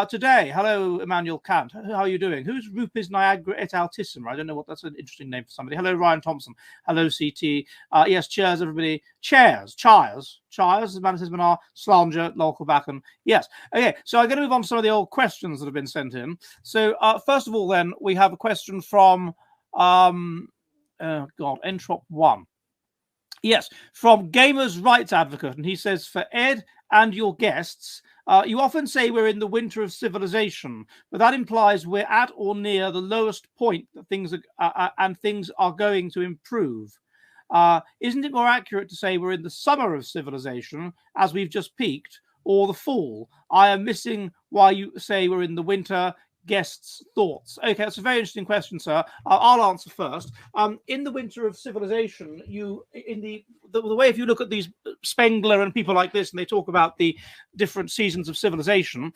Speaker 1: today. Hello, Emmanuel Kant. How are you doing? Who's Rupes Niagara et Altissima? I don't know what that's an interesting name for somebody. Hello, Ryan Thompson. Hello, CT. Yes, cheers, everybody. Chairs. As man says, Manar, Slanger, local Backen. Yes. Okay, so I'm going to move on to some of the old questions that have been sent in. So first of all, then, we have a question from Entrop 1. Yes, from Gamers Rights Advocate, and he says, for Ed and your guests, you often say we're in the winter of civilization, but that implies we're at or near the lowest point that things are going to improve. Isn't it more accurate to say we're in the summer of civilization, as we've just peaked, or the fall? I am missing why you say we're in the winter. Guests' thoughts. Okay, that's a very interesting question, sir. I'll answer first. In the winter of civilization, the way if you look at these Spengler and people like this, and they talk about the different seasons of civilization,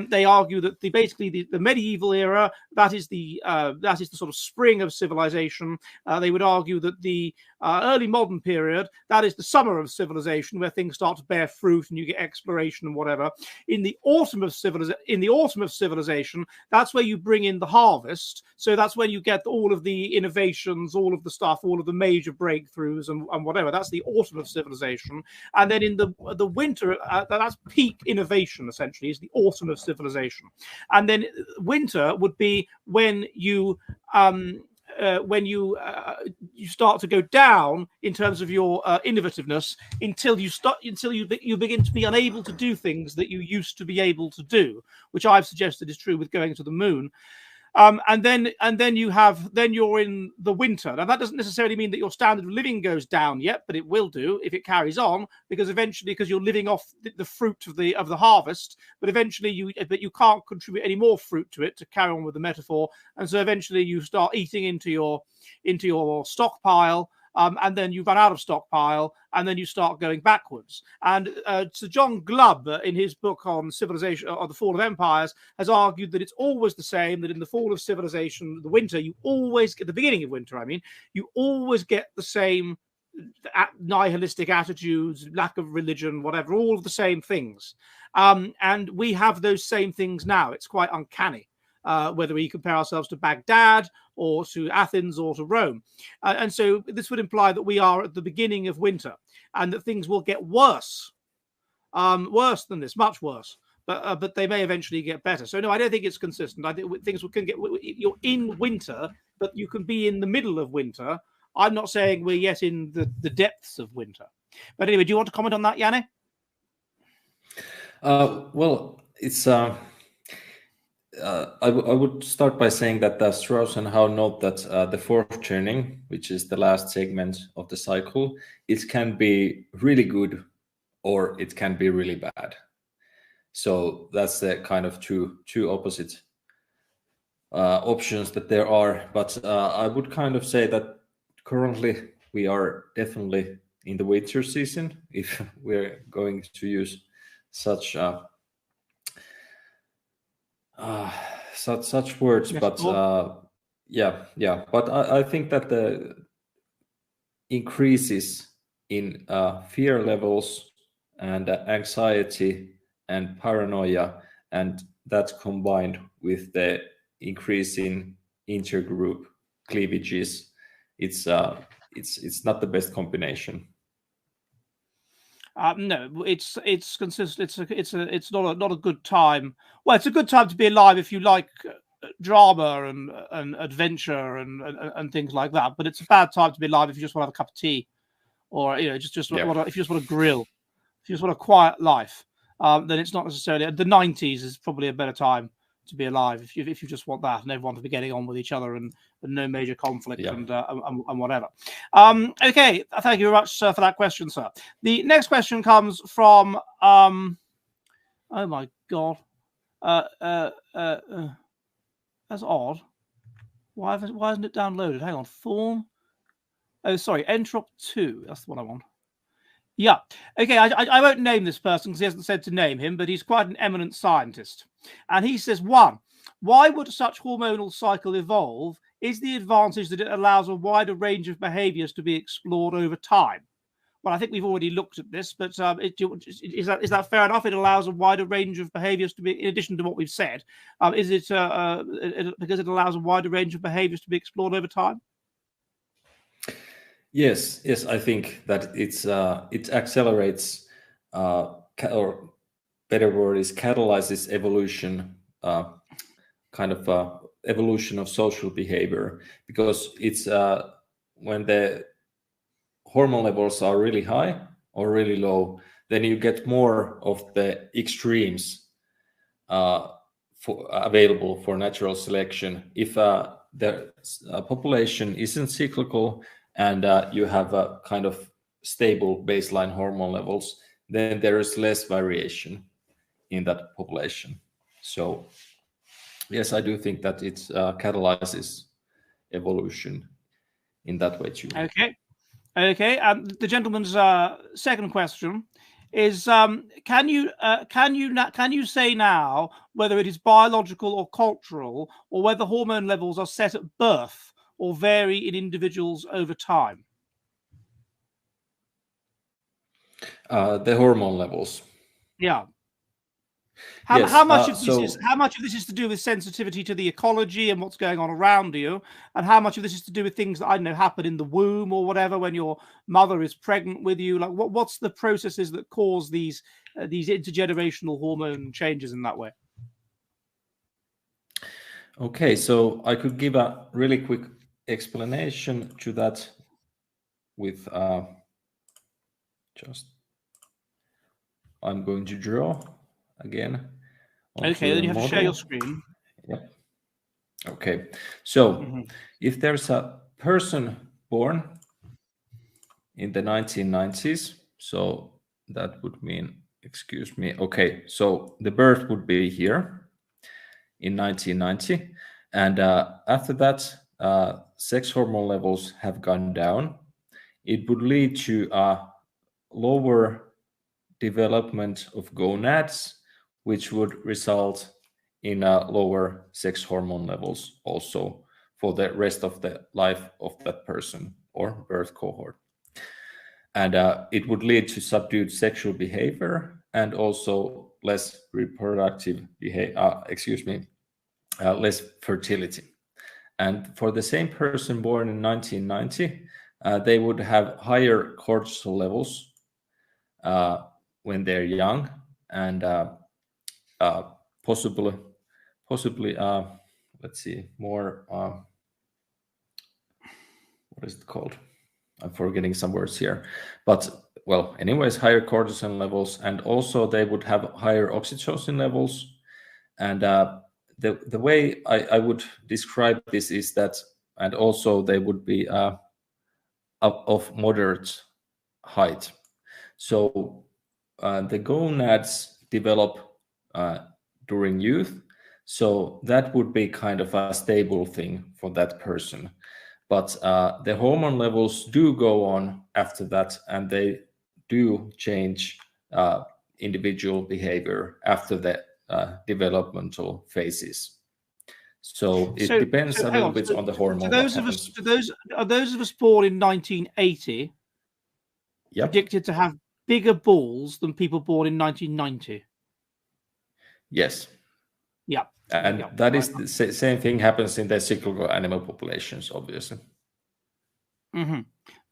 Speaker 1: they argue that the medieval era, that is the sort of spring of civilization. They would argue that the early modern period, that is the summer of civilization, where things start to bear fruit and you get exploration and whatever. In the autumn of civilization, that's where you bring in the harvest. So that's when you get all of the innovations, all of the stuff, all of the major breakthroughs and whatever. That's the autumn of civilization. And then in the winter, that's peak innovation, essentially, is the autumn of civilization. And then winter would be when you start to go down in terms of your innovativeness until you begin to be unable to do things that you used to be able to do, which I've suggested is true with going to the moon. And then you're in the winter. Now that doesn't necessarily mean that your standard of living goes down yet, but it will do if it carries on, because you're living off the fruit of the harvest. But eventually you can't contribute any more fruit to it, to carry on with the metaphor, and so eventually you start eating into your stockpile. And then you run out of stockpile, and then you start going backwards. And Sir John Glubb, in his book on civilization, or the fall of empires, has argued that it's always the same, that in the fall of civilization, the winter, you always get, the beginning of winter, you always get the same nihilistic attitudes, lack of religion, whatever, all of the same things. And we have those same things now. It's quite uncanny. Whether we compare ourselves to Baghdad or to Athens or to Rome. And so this would imply that we are at the beginning of winter and that things will get worse, worse than this, much worse. But they may eventually get better. So no, I don't think it's consistent. I think things can get, you're in winter, but you can be in the middle of winter. I'm not saying we're yet in the depths of winter. But anyway, do you want to comment on that, Yanni?
Speaker 2: Well, it's... I would start by saying that Strauss and Howe note that the fourth turning, which is the last segment of the cycle, it can be really good or it can be really bad. So that's the kind of two opposite options that there are. But I would kind of say that currently we are definitely in the winter season, if we're going to use such such words, yes, but but I think that the increases in fear levels and anxiety and paranoia, and that combined with the increase in intergroup cleavages, it's not the best combination.
Speaker 1: No, it's consistent. It's not a good time. Well, it's a good time to be alive if you like drama and adventure and things like that. But it's a bad time to be alive if you just want to have a cup of tea, or if you just want to grill, if you just want a quiet life. Then it's not necessarily. The 90s is probably a better time to be alive if you just want that and everyone to be getting on with each other and no major conflict and whatever. Okay, thank you very much, sir, for that question, sir. The next question comes from oh my god, that's odd. Why isn't it downloaded? Hang on, Thorn. Oh, sorry, Entrop 2. That's the one I want. Yeah. Okay, I won't name this person because he hasn't said to name him, but he's quite an eminent scientist. And he says, 1, why would such hormonal cycle evolve? Is the advantage that it allows a wider range of behaviors to be explored over time? Well, I think we've already looked at this, but is that fair enough? It allows a wider range of behaviors to be, in addition to what we've said. Is it because it allows a wider range of behaviors to be explored over time?
Speaker 2: Yes, I think that it accelerates, or better word is catalyzes evolution, kind of evolution of social behavior, because it's when the hormone levels are really high or really low, then you get more of the extremes available for natural selection. If the population isn't cyclical and you have a kind of stable baseline hormone levels, then there is less variation in that population. So yes, I do think that it catalyzes evolution in that way too.
Speaker 1: Okay. The gentleman's second question is: can you say now whether it is biological or cultural, or whether hormone levels are set at birth or vary in individuals over time?
Speaker 2: The hormone levels.
Speaker 1: Yeah.
Speaker 2: Yes,
Speaker 1: how much of this is to do with sensitivity to the ecology and what's going on around you, and how much of this is to do with things that, I don't know, happen in the womb or whatever when your mother is pregnant with you? Like, what's the processes that cause these intergenerational hormone changes in that way?
Speaker 2: Okay, so I could give a really quick explanation to that with I'm going to draw again.
Speaker 1: Okay, then you have to share your screen.
Speaker 2: Yep. Okay, so if there's a person born in the 1990s, so that would mean, excuse me, okay, so the birth would be here in 1990, and after that, sex hormone levels have gone down. It would lead to a lower development of gonads, which would result in lower sex hormone levels also for the rest of the life of that person or birth cohort. And it would lead to subdued sexual behavior and also less reproductive behavior, less fertility. And for the same person born in 1990, they would have higher cortisol levels when they're young, and possibly let's see, more what is it called? I'm forgetting some words here, but well, anyways, higher cortisol levels, and also they would have higher oxytocin levels. And the way I would describe this is that, and also they would be of moderate height. So the gonads develop during youth, so that would be kind of a stable thing for that person. But the hormone levels do go on after that, and they do change individual behavior after the developmental phases. So it depends a little bit on the hormone.
Speaker 1: Those of us born in 1980 predicted to have bigger balls than people born in 1990.
Speaker 2: Yes.
Speaker 1: Yeah.
Speaker 2: And that is the same thing happens in the cyclical animal populations, obviously.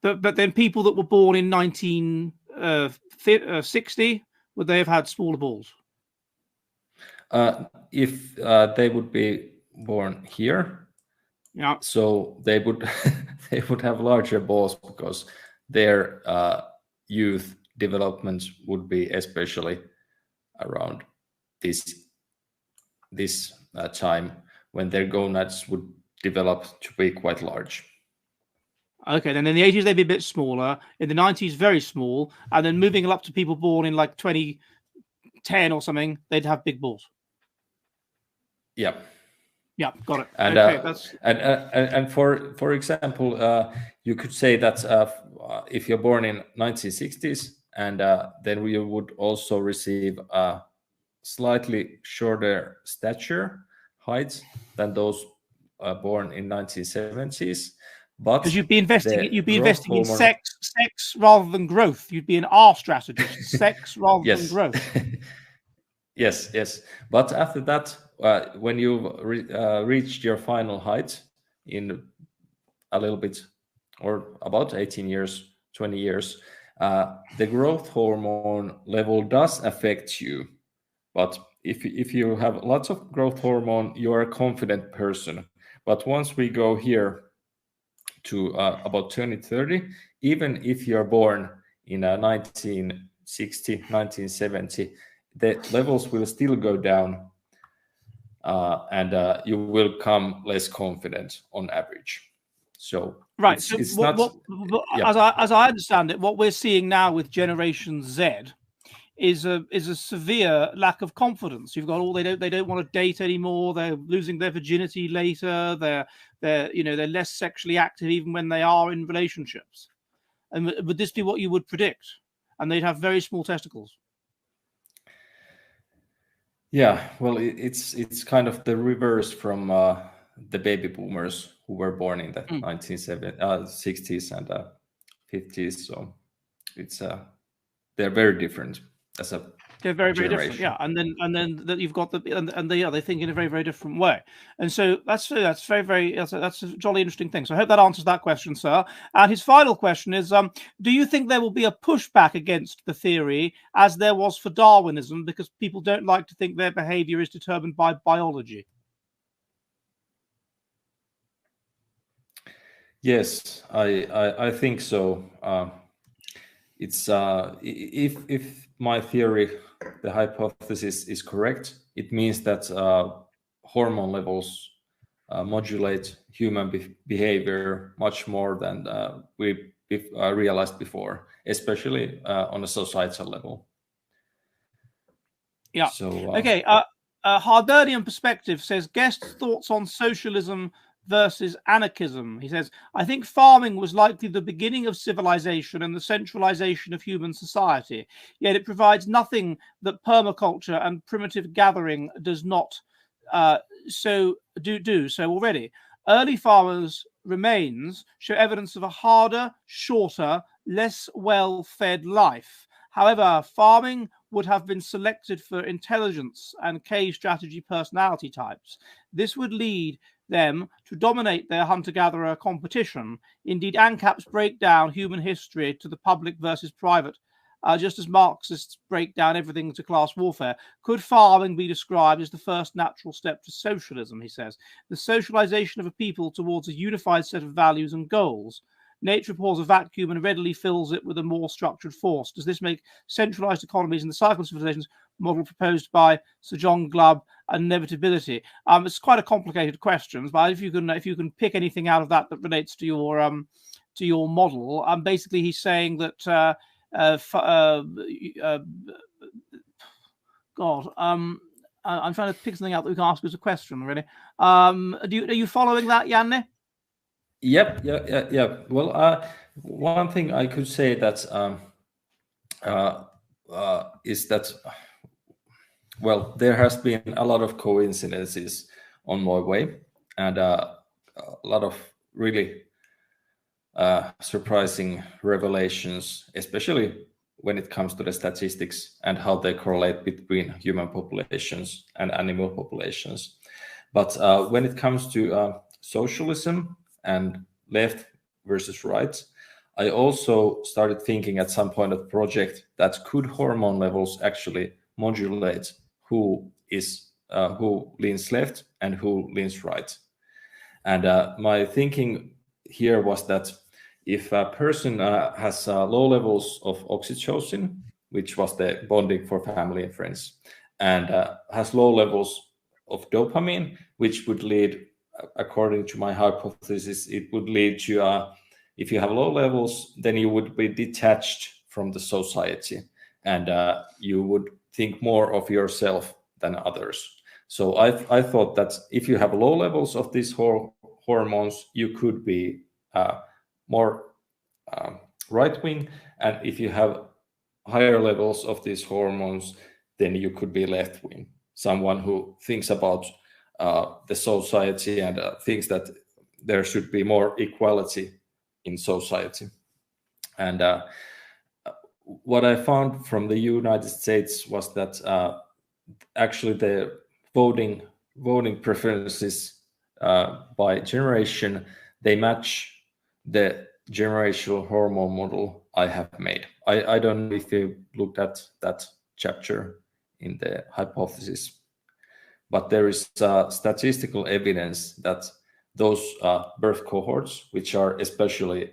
Speaker 1: But then people that were born in 1960, would they have had smaller balls?
Speaker 2: If they would be born here, so they would they would have larger balls because their youth development would be especially around this time when their gonads would develop to be quite large.
Speaker 1: Okay, then in the 80s they'd be a bit smaller, in the 90s very small, and then moving up to people born in like 2010 or something, they'd have big balls.
Speaker 2: Yeah.
Speaker 1: Yeah, got it.
Speaker 2: And
Speaker 1: okay, that's
Speaker 2: and for example, you could say that if you're born in 1960s, and then you would also receive a slightly shorter stature height than those born in 1970s. But
Speaker 1: because you'd be investing in
Speaker 2: hormone...
Speaker 1: sex rather than growth. You'd be an R strategist, sex rather than growth.
Speaker 2: Yes. But after that, when you've reached your final height in a little bit, or about 18 years, 20 years, the growth hormone level does affect you. But if you have lots of growth hormone, you are a confident person. But once we go here to about 2030, even if you're born in 1960, 1970, the levels will still go down, and you will come less confident on average. So
Speaker 1: right.
Speaker 2: It's not.
Speaker 1: As I understand it, what we're seeing now with Generation Z is a severe lack of confidence. You've got they don't want to date anymore. They're losing their virginity later. They're less sexually active even when they are in relationships. And would this be what you would predict? And they'd have very small testicles.
Speaker 2: Yeah, well, it's kind of the reverse from the baby boomers who were born in the 1960s and 50s. So it's they're very different as a
Speaker 1: They're very, very
Speaker 2: generation.
Speaker 1: different, yeah. And then that you've got they think in a very, very different way. And so that's a jolly interesting thing. So I hope that answers that question, sir. And his final question is, do you think there will be a pushback against the theory as there was for Darwinism, because people don't like to think their behavior is determined by biology?
Speaker 2: Yes, I think so. It's if my theory, the hypothesis, is correct, it means that hormone levels modulate human behavior much more than we realized before, especially on a societal level.
Speaker 1: Yeah.
Speaker 2: So
Speaker 1: okay. Harbernian Perspective says, guest thoughts on socialism versus anarchism. He says, I think farming was likely the beginning of civilization and the centralization of human society, yet it provides nothing that permaculture and primitive gathering does not do so already. Early farmers' remains show evidence of a harder, shorter, less well-fed life. However, farming would have been selected for intelligence and K strategy personality types. This would lead them to dominate their hunter-gatherer competition. Indeed, ANCAPs break down human history to the public versus private, just as Marxists break down everything to class warfare. Could farming be described as the first natural step to socialism, he says? The socialization of a people towards a unified set of values and goals. Nature pours a vacuum and readily fills it with a more structured force. Does this make centralized economies in the cycle of civilizations model proposed by Sir John Glubb an inevitability? It's quite a complicated question, but if you can pick anything out of that relates to your model, basically he's saying that I'm trying to pick something out that we can ask as a question. Really, are you following that, Janne?
Speaker 2: Yep. Yeah. Well, one thing I could say that is that, well, there has been a lot of coincidences on my way, and a lot of really surprising revelations, especially when it comes to the statistics and how they correlate between human populations and animal populations. But when it comes to socialism and left versus right, I also started thinking at some point of the project that could hormone levels actually modulate who leans left and who leans right. And my thinking here was that if a person has low levels of oxytocin, which was the bonding for family and friends, and has low levels of dopamine, which would lead, according to my hypothesis, it would lead to, if you have low levels, then you would be detached from the society, and you would think more of yourself than others. So I thought that if you have low levels of these hormones, you could be more right-wing, and if you have higher levels of these hormones, then you could be left-wing, someone who thinks about the society and thinks that there should be more equality in society. And what I found from the United States was that actually the voting preferences by generation, they match the generational hormone model I have made. I don't know if you looked at that chapter in the hypothesis, but there is statistical evidence that those birth cohorts, which are especially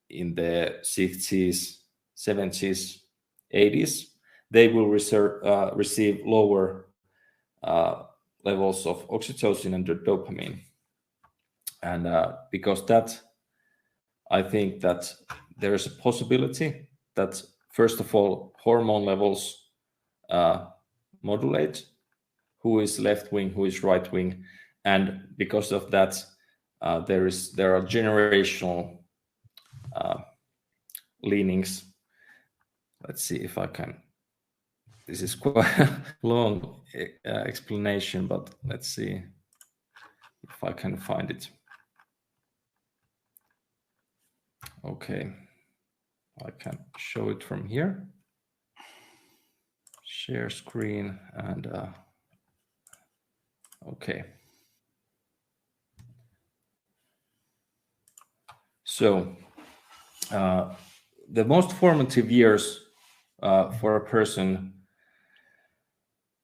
Speaker 2: in the 60s, 70s, 80s, they will receive lower levels of oxytocin and dopamine. And because that, I think that there is a possibility that, first of all, hormone levels modulate who is left-wing, who is right-wing. And because of that, there are generational leanings. Let's see if I can. This is quite a long explanation, but let's see if I can find it. Okay, I can show it from here. Share screen and okay. So the most formative years for a person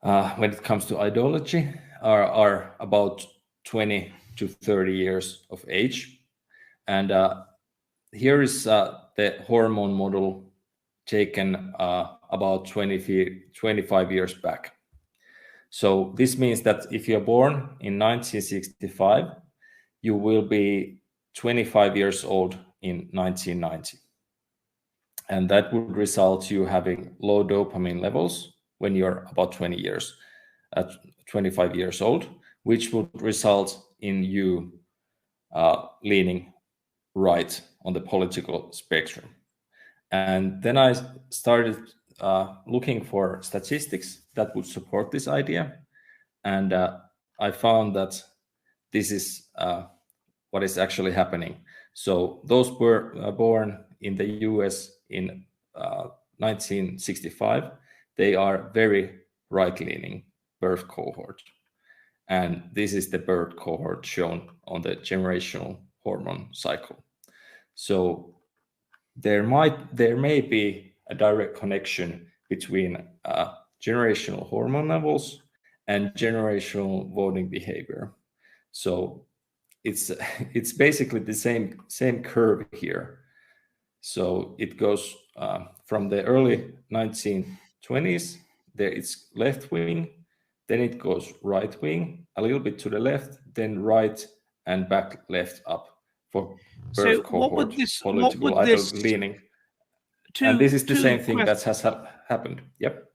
Speaker 2: when it comes to ideology are about 20 to 30 years of age. And here is the hormone model taken about 25 years back. So this means that if you're born in 1965, you will be 25 years old in 1990. And that would result you having low dopamine levels when you're about 25 years old, which would result in you leaning right on the political spectrum. And then I started looking for statistics that would support this idea. And I found that this is what is actually happening. So those were born in the US in 1965, they are very right-leaning birth cohort. And this is the birth cohort shown on the generational hormone cycle. So there may be a direct connection between generational hormone levels and generational voting behavior. So it's basically the same curve here. So it goes from the early 1920s, there it's left wing, then it goes right wing, a little bit to the left, then right and back left up for birth
Speaker 1: so
Speaker 2: cohort political leaning. And this is the same thing that has happened. Yep.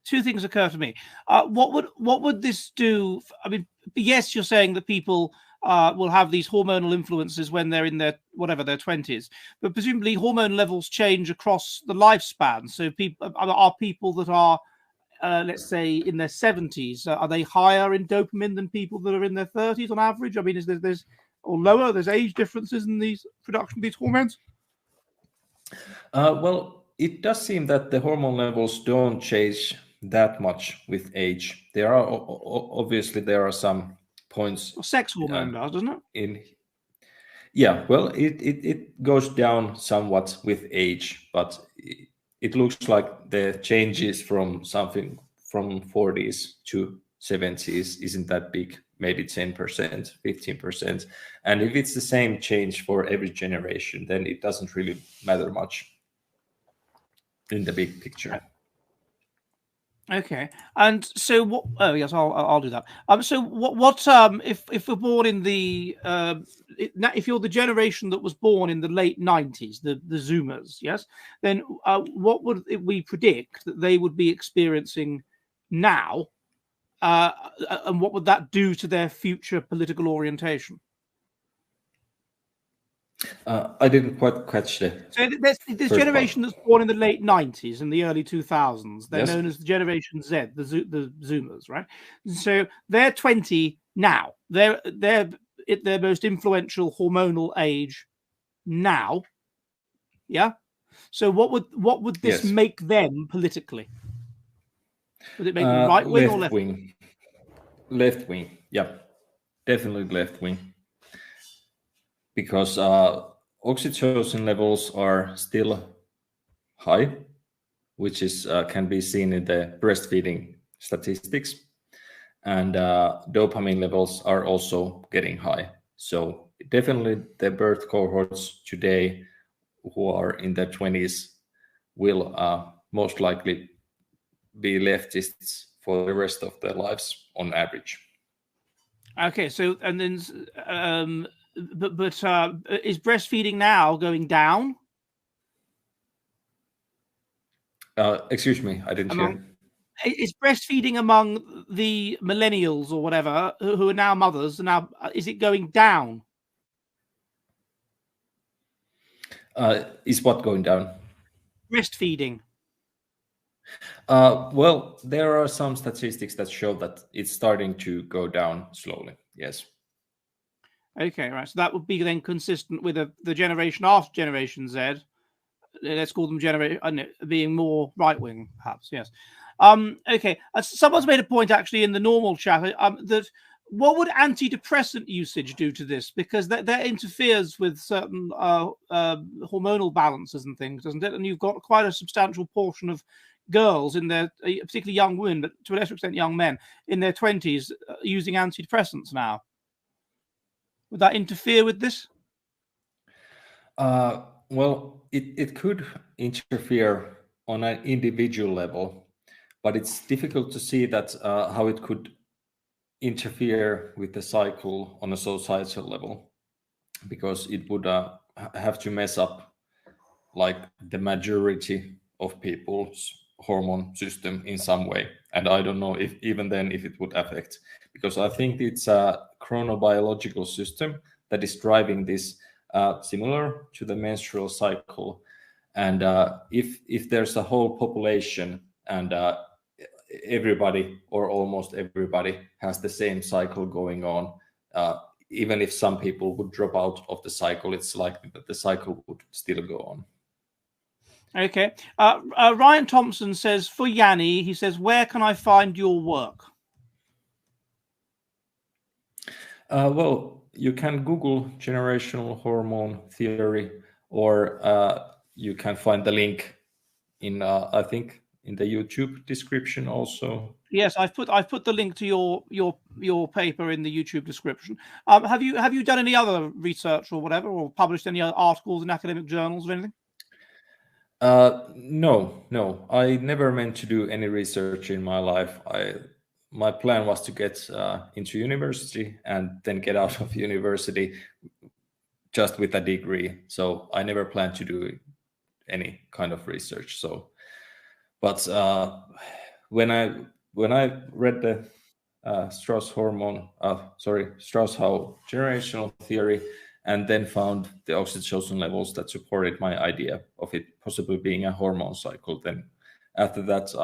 Speaker 1: Two things occur to me. What would this do? I mean, yes, you're saying that people will have these hormonal influences when they're in their 20s, but presumably hormone levels change across the lifespan. So people that are let's say in their 70s, are they higher in dopamine than people that are in their 30s on average? I mean, there's or lower? There's age differences in these production of these hormones.
Speaker 2: Well, it does seem that the hormone levels don't change that much with age. There are obviously some points.
Speaker 1: Well, sex hormone does, doesn't it?
Speaker 2: Yeah, well, it goes down somewhat with age, but it looks like the changes from something from 40s to 70s isn't that big, maybe 10%, 15%. And if it's the same change for every generation, then it doesn't really matter much in the big picture.
Speaker 1: Okay, and so what? Oh yes, I'll do that. So what? If we're born in the if you're the generation that was born in the late 90s, the Zoomers, yes, then what would we predict that they would be experiencing now and what would that do to their future political orientation?
Speaker 2: I didn't quite catch that.
Speaker 1: So this generation that's born in the late 90s and the early 2000s, they're known as the Generation Z, the Zoomers, right? So they're 20 now. They're at their most influential hormonal age now. Yeah. So what would this make them politically? Would it make them right wing or left wing?
Speaker 2: Left wing, yeah, definitely left wing. Because oxytocin levels are still high, which is can be seen in the breastfeeding statistics, and dopamine levels are also getting high. So definitely the birth cohorts today who are in their 20s will most likely be leftists for the rest of their lives on average.
Speaker 1: Okay, so and then but is breastfeeding now going down?
Speaker 2: Excuse me, I didn't hear.
Speaker 1: Is breastfeeding among the millennials or whatever who are now mothers now, is it going down?
Speaker 2: Is what going down?
Speaker 1: Breastfeeding.
Speaker 2: Well, there are some statistics that show that it's starting to go down slowly. Yes.
Speaker 1: Okay, right. So that would be then consistent with the generation after Generation Z. Let's call them being more right wing, perhaps. Yes. Okay. Someone's made a point actually in the normal chat that what would antidepressant usage do to this? Because that interferes with certain hormonal balances and things, doesn't it? And you've got quite a substantial portion of girls in their, particularly young women, but to a lesser extent young men in their 20s using antidepressants now. Would that interfere with this?
Speaker 2: Well, it could interfere on an individual level, but it's difficult to see that how it could interfere with the cycle on a societal level, because it would have to mess up like the majority of people's hormone system in some way. And I don't know if even then if it would affect, because I think it's a chronobiological system that is driving this, similar to the menstrual cycle. And if there's a whole population and everybody or almost everybody has the same cycle going on, even if some people would drop out of the cycle, it's likely that the cycle would still go on.
Speaker 1: Okay. Ryan Thompson says, for Yanni, he says, where can I find your work?
Speaker 2: Well, you can Google generational hormone theory, or you can find the link in, I think, in the YouTube description also.
Speaker 1: Yes, I've put the link to your paper in the YouTube description. Have you done any other research or whatever, or published any other articles in academic journals or anything?
Speaker 2: No. I never meant to do any research in my life. My plan was to get into university and then get out of university just with a degree. So I never planned to do any kind of research. So, but when I read the Strauss-Howe generational theory, and then found the oxytocin levels that supported my idea of it possibly being a hormone cycle, then after that,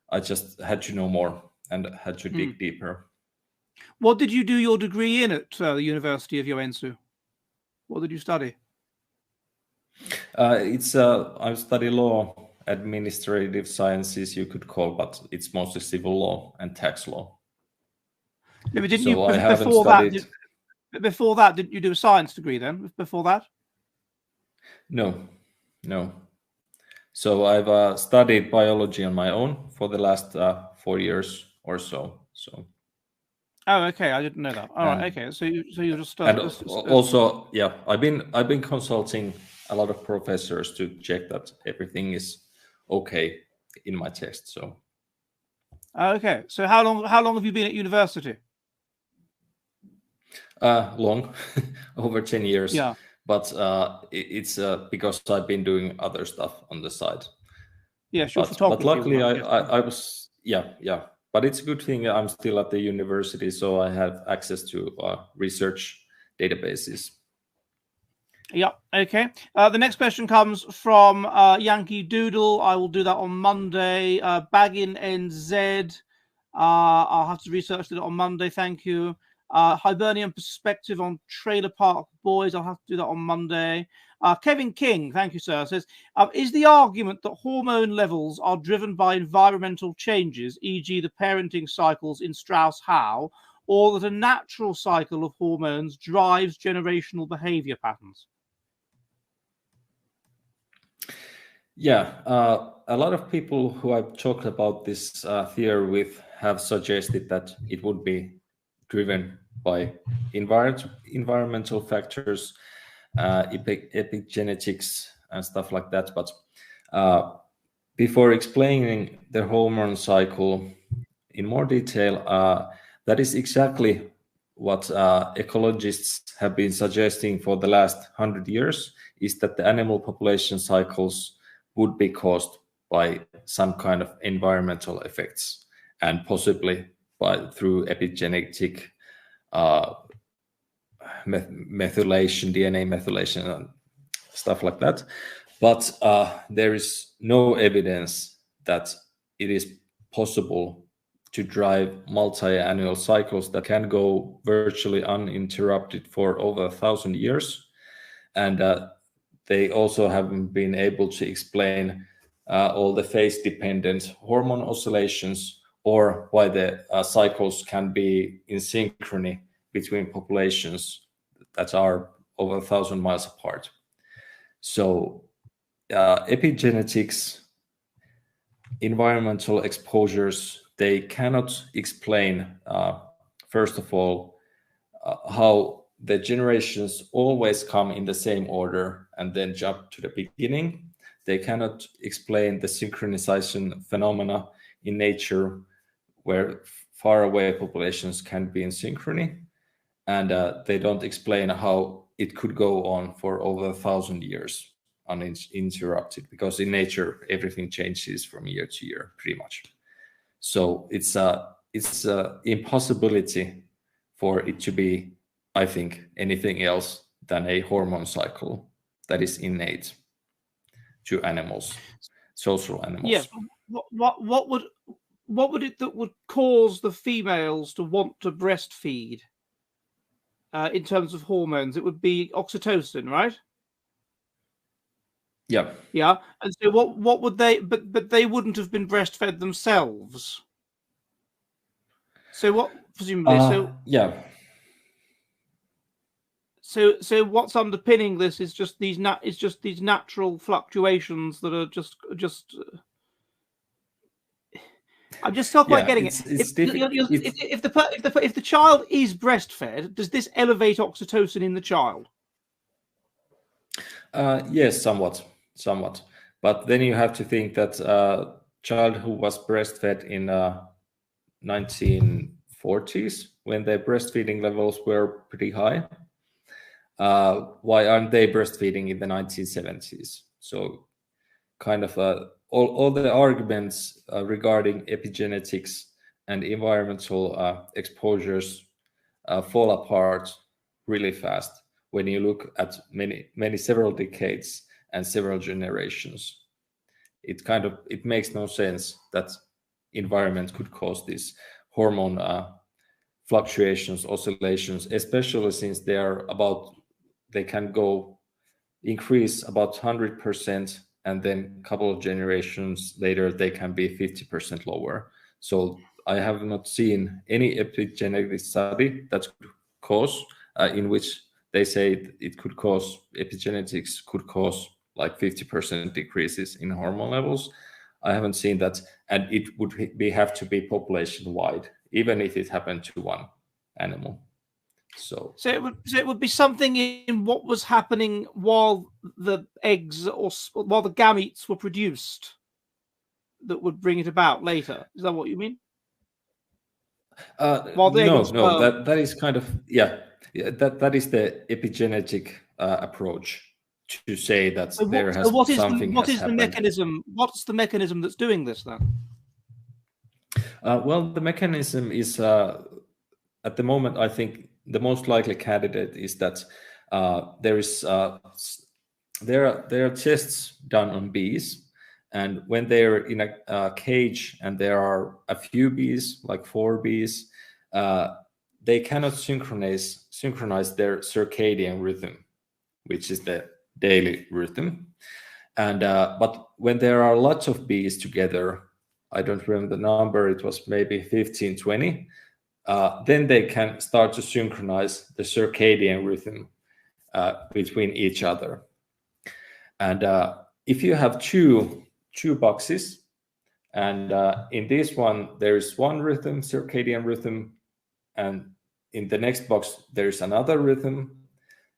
Speaker 2: I just had to know more and had to dig deeper.
Speaker 1: What did you do your degree in at the University of Joensuu? What did you study?
Speaker 2: I study law, administrative sciences, you could call, but it's mostly civil law and tax law.
Speaker 1: No, but didn't you, I haven't studied. Before that, didn't you do a science degree then? Before that?
Speaker 2: No. So I've studied biology on my own for the last 4 years or so.
Speaker 1: Oh, okay. I didn't know that. All right. Okay. So you just
Speaker 2: also, yeah. I've been consulting a lot of professors to check that everything is okay in my test. So.
Speaker 1: Okay. So how long have you been at university?
Speaker 2: Long, over 10 years.
Speaker 1: Yeah.
Speaker 2: But it's because I've been doing other stuff on the side.
Speaker 1: Yeah, sure.
Speaker 2: But luckily, I was, yeah. but it's a good thing I'm still at the university, so I have access to research databases.
Speaker 1: Yeah, okay. The next question comes from Yankee Doodle. I will do that on Monday. Baggin NZ. I'll have to research it on Monday. Thank you. Hibernian perspective on Trailer Park Boys. I'll have to do that on Monday. Kevin King, thank you, sir, says, is the argument that hormone levels are driven by environmental changes, e.g. the parenting cycles in Strauss-Howe, or that a natural cycle of hormones drives generational behavior patterns?
Speaker 2: Yeah, a lot of people who I've talked about this theory with have suggested that it would be driven by environmental factors, epigenetics, and stuff like that. But before explaining the hormone cycle in more detail, that is exactly what ecologists have been suggesting for the last 100 years, is that the animal population cycles would be caused by some kind of environmental effects, and possibly through epigenetic methylation, DNA methylation, and stuff like that. But there is no evidence that it is possible to drive multi-annual cycles that can go virtually uninterrupted for over 1,000 years. And they also haven't been able to explain all the phase-dependent hormone oscillations, or why the cycles can be in synchrony between populations that are over 1,000 miles apart. So epigenetics, environmental exposures, they cannot explain, first of all, how the generations always come in the same order and then jump to the beginning. They cannot explain the synchronization phenomena in nature where far away populations can be in synchrony. And they don't explain how it could go on for over 1,000 years uninterrupted, because in nature, everything changes from year to year, pretty much. So it's a impossibility for it to be, I think, anything else than a hormone cycle that is innate to animals, social animals.
Speaker 1: Yes. What would it that would cause the females to want to breastfeed? In terms of hormones, it would be oxytocin, right?
Speaker 2: Yeah.
Speaker 1: Yeah. And so what would they? But they wouldn't have been breastfed themselves. So what? Presumably.
Speaker 2: Yeah.
Speaker 1: So what's underpinning this is just these natural fluctuations that are just. I'm just not quite getting it. If the child is breastfed, does this elevate oxytocin in the child?
Speaker 2: Yes, somewhat. But then you have to think that a child who was breastfed in 1940s, when their breastfeeding levels were pretty high, why aren't they breastfeeding in the 1970s? So kind of all the arguments regarding epigenetics and environmental exposures fall apart really fast when you look at several decades and several generations. It makes no sense that environment could cause these hormone fluctuations, oscillations, especially since they can increase about 100%, and then a couple of generations later they can be 50% lower. So I have not seen any epigenetic study that could cause in which they say epigenetics could cause like 50% decreases in hormone levels. I haven't seen that, and it would have to be population wide, even if it happened to one animal. So
Speaker 1: it would be something in what was happening while the eggs or while the gametes were produced that would bring it about later. Is that what you mean?
Speaker 2: No, that is kind of that is the epigenetic approach to say that
Speaker 1: What is the mechanism? What's the mechanism that's doing this then?
Speaker 2: Well, the mechanism is at the moment, I think the most likely candidate is that there are tests done on bees, and when they're in a cage and there are a few bees, like 4 bees, they cannot synchronize their circadian rhythm, which is the daily rhythm. And but when there are lots of bees together, I don't remember the number, it was maybe 15, 20, then they can start to synchronize the circadian rhythm between each other. And if you have two boxes, and in this one there is one rhythm, circadian rhythm, and in the next box there is another rhythm,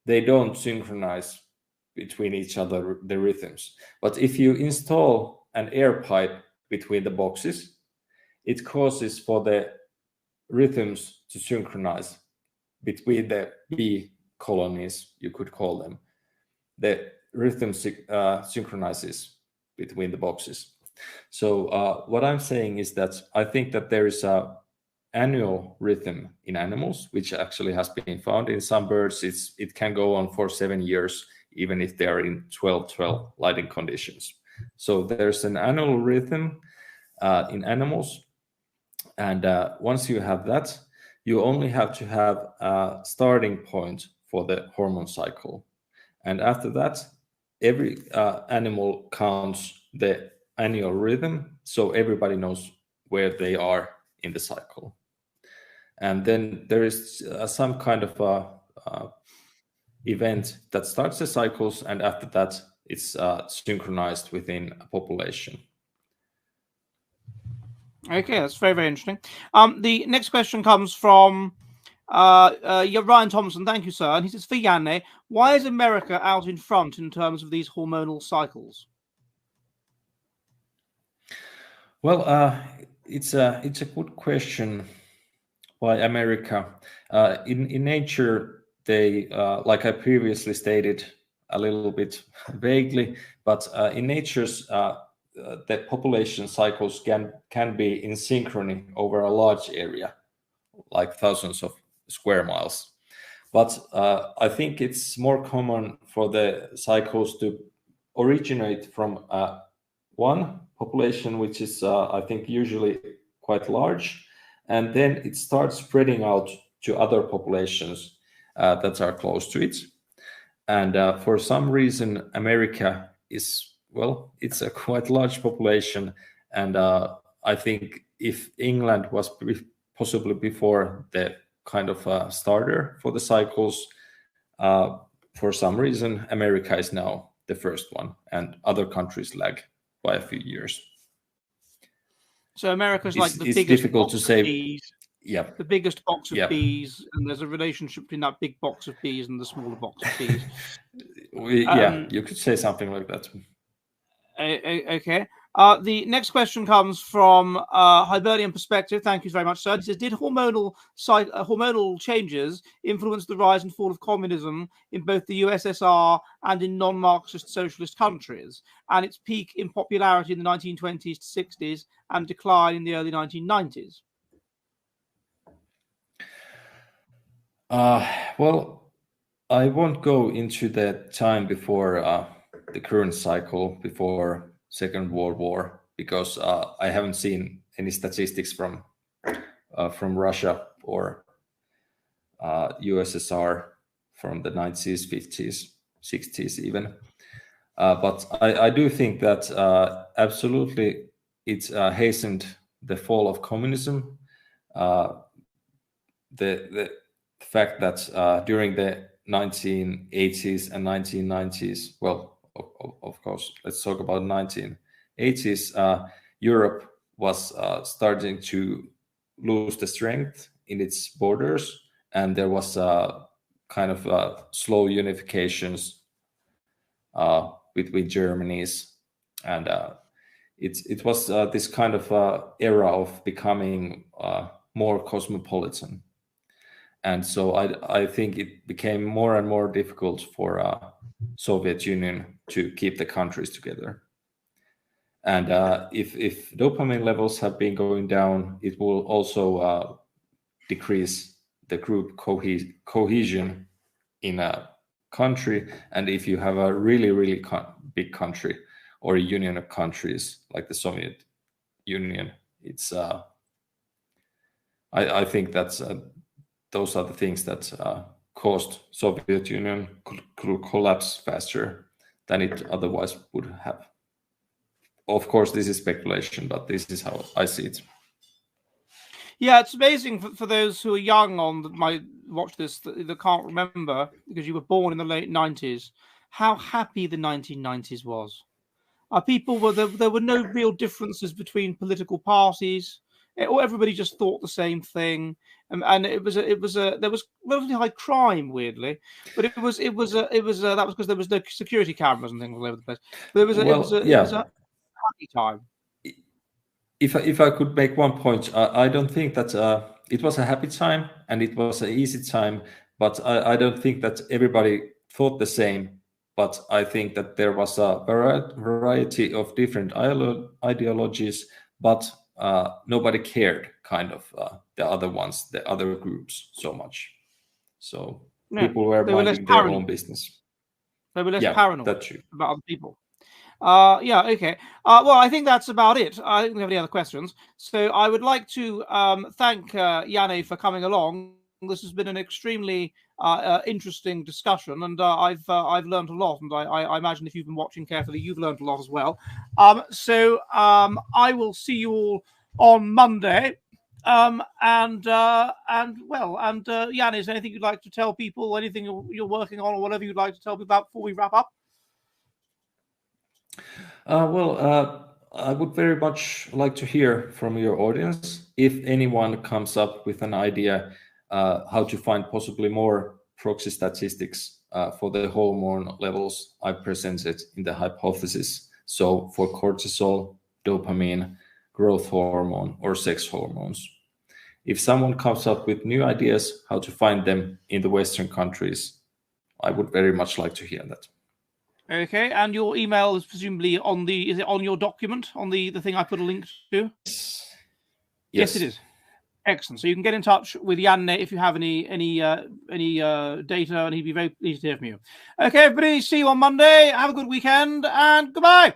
Speaker 2: they don't synchronize between each other, the rhythms. But if you install an air pipe between the boxes, it causes for the rhythms to synchronize between the bee colonies, you could call them. The rhythm synchronizes between the boxes. So what I'm saying is that I think that there is a annual rhythm in animals, which actually has been found in some birds. It can go on for 7 years, even if they are in 12-12 lighting conditions. So there's an annual rhythm in animals, and once you have that, you only have to have a starting point for the hormone cycle, and after that, every animal counts the annual rhythm, so everybody knows where they are in the cycle. And then there is some kind of a event that starts the cycles, and after that it's synchronized within a population.
Speaker 1: Okay, that's very, very interesting. The next question comes from Ryan Thompson. Thank you, sir. And he says, for Janne, why is America out in front in terms of these hormonal cycles?
Speaker 2: Well, it's a good question. Why America? In nature, they like I previously stated a little bit vaguely, but in nature's the population cycles can be in synchrony over a large area, like thousands of square miles. But I think it's more common for the cycles to originate from one population, which is I think usually quite large, and then it starts spreading out to other populations that are close to it. And for some reason, America is, well, it's a quite large population, and I think if England was possibly before the kind of starter for the cycles, for some reason America is now the first one, and other countries lag by a few years.
Speaker 1: So America's like the biggest
Speaker 2: difficult
Speaker 1: box
Speaker 2: to say.
Speaker 1: Of bees.
Speaker 2: Yeah,
Speaker 1: the biggest box of
Speaker 2: yeah.
Speaker 1: bees, and there's a relationship between that big box of bees and the smaller box of bees.
Speaker 2: Yeah, you could say something like that.
Speaker 1: Okay. The next question comes from Hibernian Perspective. Thank you very much, sir. He says, did hormonal changes influence the rise and fall of communism in both the USSR and in non-Marxist socialist countries, and its peak in popularity in the 1920s to 60s and decline in the early 1990s?
Speaker 2: Well, I won't go into the time before the current cycle, before Second World War, because I haven't seen any statistics from Russia or USSR from the 90s, 50s, 60s even. But I do think that absolutely it hastened the fall of communism. The fact that during the 1980s and 1990s, well, of course, let's talk about 1980s, Europe was starting to lose the strength in its borders, and there was kind of slow unifications between Germanies, and it was this kind of era of becoming more cosmopolitan. And so I think it became more and more difficult for Soviet Union to keep the countries together. And if dopamine levels have been going down, it will also decrease the group cohesion in a country. And if you have a really big country or a union of countries like the Soviet Union, it's I think that's those are the things that caused Soviet Union to collapse faster than it otherwise would have. Of course, this is speculation, but this is how I see it.
Speaker 1: Yeah, it's amazing for those who are young might watch this that can't remember because you were born in the late 90s, how happy the 1990s was. People were there were no real differences between political parties. Everybody just thought the same thing, and there was relatively high crime, weirdly, but that was because there was no security cameras and things all over the place. But it was a happy time.
Speaker 2: If I could make one point, I don't think that it was a happy time and it was an easy time, but I don't think that everybody thought the same. But I think that there was a variety of different ideologies, but nobody cared, kind of, the other ones, the other groups, so much. So people were minding their own business.
Speaker 1: They were less paranoid about other people. Yeah, okay. Well, I think that's about it. I don't think we have any other questions. So I would like to thank Janne for coming along. This has been an extremely interesting discussion, and I've learned a lot, and I imagine if you've been watching carefully, you've learned a lot as well. So I will see you all on Monday. Janne, is there anything you'd like to tell people, anything you're working on, or whatever you'd like to tell people about before we wrap up?
Speaker 2: I would very much like to hear from your audience. If anyone comes up with an idea how to find possibly more proxy statistics for the hormone levels I presented in the hypothesis. So for cortisol, dopamine, growth hormone, or sex hormones. If someone comes up with new ideas how to find them in the Western countries, I would very much like to hear that.
Speaker 1: Okay, and your email is presumably is it on your document, on the thing I put a link to? Yes, it is. Excellent. So you can get in touch with Janne if you have any data, and he'd be very pleased to hear from you. Okay, everybody, see you on Monday. Have a good weekend, and goodbye.